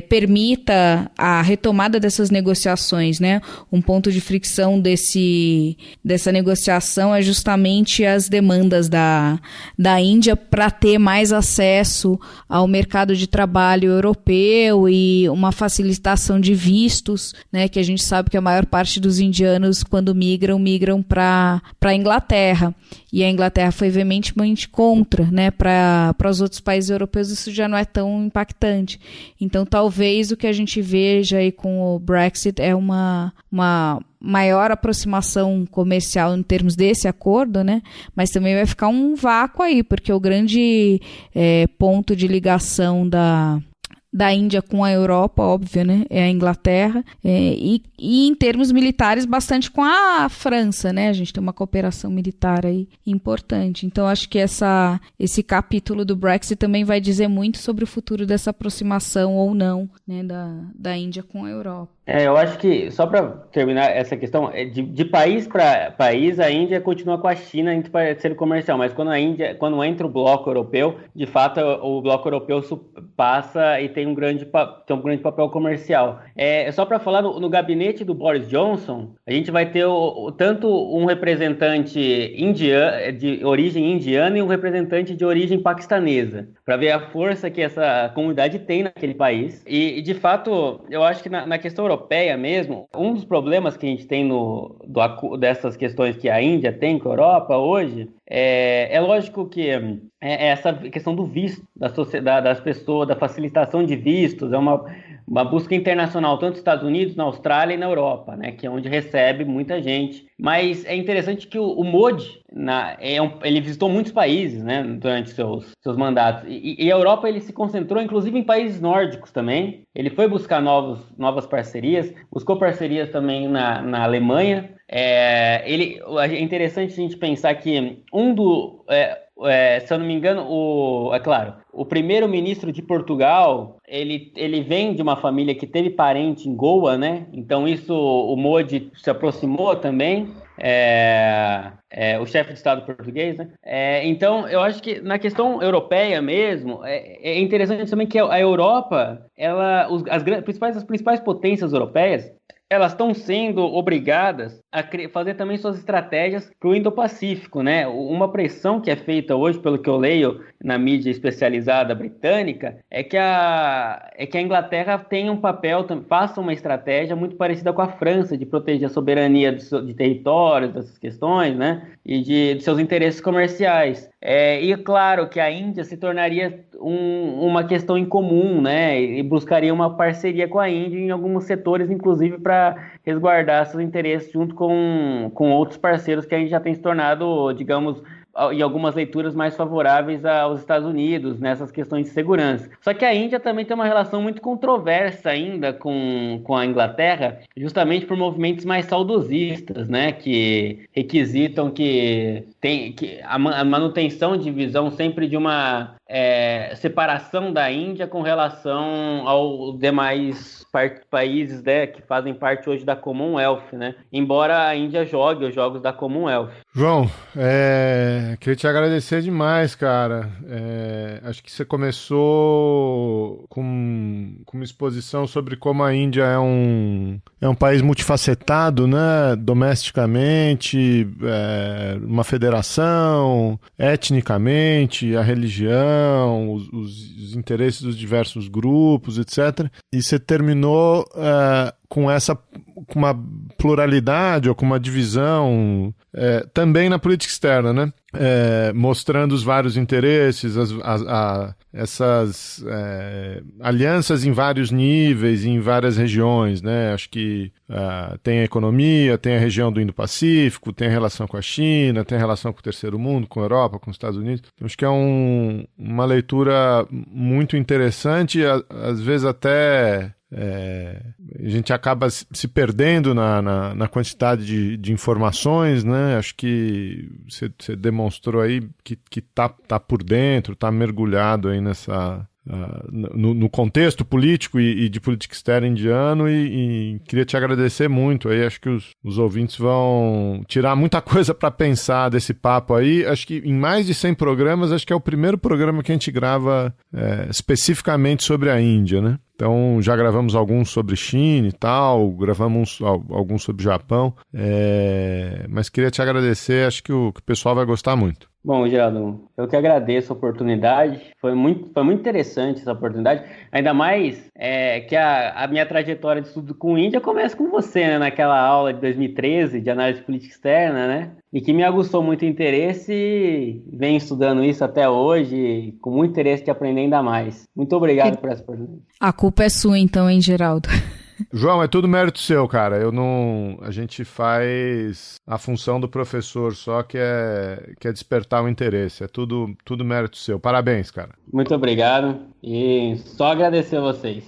permita a retomada dessas negociações, né? Um ponto de fricção dessa negociação é justamente as demandas da Índia para ter mais acesso ao mercado de trabalho europeu e uma facilitação de vistos, né? Que a gente sabe que a maior parte dos indianos, quando migram para a Inglaterra. E a Inglaterra foi veementemente contra, né? Para os outros países europeus isso já não é tão impactante. Então, talvez o que a gente veja aí com o Brexit é uma maior aproximação comercial em termos desse acordo, né? Mas também vai ficar um vácuo aí, porque o grande ponto de ligação da Índia com a Europa, óbvio, né? É a Inglaterra, e em termos militares bastante com a França, né? A gente tem uma cooperação militar aí importante. Então, acho que esse capítulo do Brexit também vai dizer muito sobre o futuro dessa aproximação ou não, né? Da Índia com a Europa. Eu acho que, só para terminar essa questão, de país para país, a Índia continua com a China em parceiro comercial, mas quando entra o bloco europeu, de fato, o bloco europeu passa e tem um grande papel comercial. Só para falar, no gabinete do Boris Johnson, a gente vai ter tanto um representante de origem indiana e um representante de origem paquistanesa, para ver a força que essa comunidade tem naquele país. E de fato, eu acho que na questão europeia mesmo, um dos problemas que a gente tem dessas questões que a Índia tem com a Europa hoje, é lógico que essa questão do visto, das pessoas, da facilitação de vistos, é uma busca internacional, tanto nos Estados Unidos, na Austrália e na Europa, né, que é onde recebe muita gente. Mas é interessante que o Modi, ele visitou muitos países, né, durante seus mandatos. E a Europa ele se concentrou, inclusive, em países nórdicos também. Ele foi buscar novas parcerias, buscou parcerias também na Alemanha. É interessante a gente pensar que se eu não me engano, o primeiro-ministro de Portugal, ele vem de uma família que teve parente em Goa, né? Então o Modi se aproximou também, o chefe de Estado português, né? Então, eu acho que na questão europeia mesmo, é interessante também que a Europa, as principais potências europeias, elas estão sendo obrigadas a fazer também suas estratégias para o Indo-Pacífico, né? Uma pressão que é feita hoje, pelo que eu leio na mídia especializada britânica, é que a Inglaterra tenha um papel, faça uma estratégia muito parecida com a França, de proteger a soberania de territórios, dessas questões, né? E de seus interesses comerciais. E claro que a Índia se tornaria uma questão em comum, né? E buscaria uma parceria com a Índia em alguns setores, inclusive para resguardar seus interesses junto com outros parceiros que a gente já tem se tornado, digamos, em algumas leituras mais favoráveis aos Estados Unidos nessas questões de segurança. Só que a Índia também tem uma relação muito controversa ainda com a Inglaterra, justamente por movimentos mais saudosistas, né, que requisitam que a manutenção de visão sempre de uma separação da Índia com relação aos demais países, né, que fazem parte hoje da Commonwealth, né? Embora a Índia jogue os jogos da Commonwealth. João, queria te agradecer demais, cara. Acho que você começou com uma exposição sobre como a Índia é um país multifacetado, né? Domesticamente, uma federação, etnicamente, a religião, os interesses dos diversos grupos, etc. E você terminou com com uma pluralidade ou com uma divisão também na política externa, né? Mostrando os vários interesses, essas alianças em vários níveis, em várias regiões, né? Acho que tem a economia, tem a região do Indo-Pacífico, tem a relação com a China, tem a relação com o terceiro mundo, com a Europa, com os Estados Unidos. Acho que é uma leitura muito interessante, às vezes até a gente acaba se perdendo na quantidade de informações, né? Acho que você demonstrou aí que tá por dentro, tá mergulhado aí no contexto político e de política externa indiano e queria te agradecer muito aí. Acho que os ouvintes vão tirar muita coisa para pensar desse papo aí. Acho que em mais de 100 programas, acho que é o primeiro programa que a gente grava especificamente sobre a Índia, né? Então, já gravamos alguns sobre China e tal, gravamos alguns sobre Japão, mas queria te agradecer, acho que o pessoal vai gostar muito. Bom, Geraldo, eu que agradeço a oportunidade, foi muito interessante essa oportunidade, ainda mais que a minha trajetória de estudo com Índia começa com você, né, naquela aula de 2013 de análise de política externa, né, e que me aguçou muito o interesse e venho estudando isso até hoje, com muito interesse de aprender ainda mais. Muito obrigado por essa oportunidade. A culpa é sua então, hein, Geraldo? João, é tudo mérito seu, cara. A gente faz a função do professor só que é despertar o interesse. É tudo mérito seu. Parabéns, cara. Muito obrigado e só agradecer a vocês.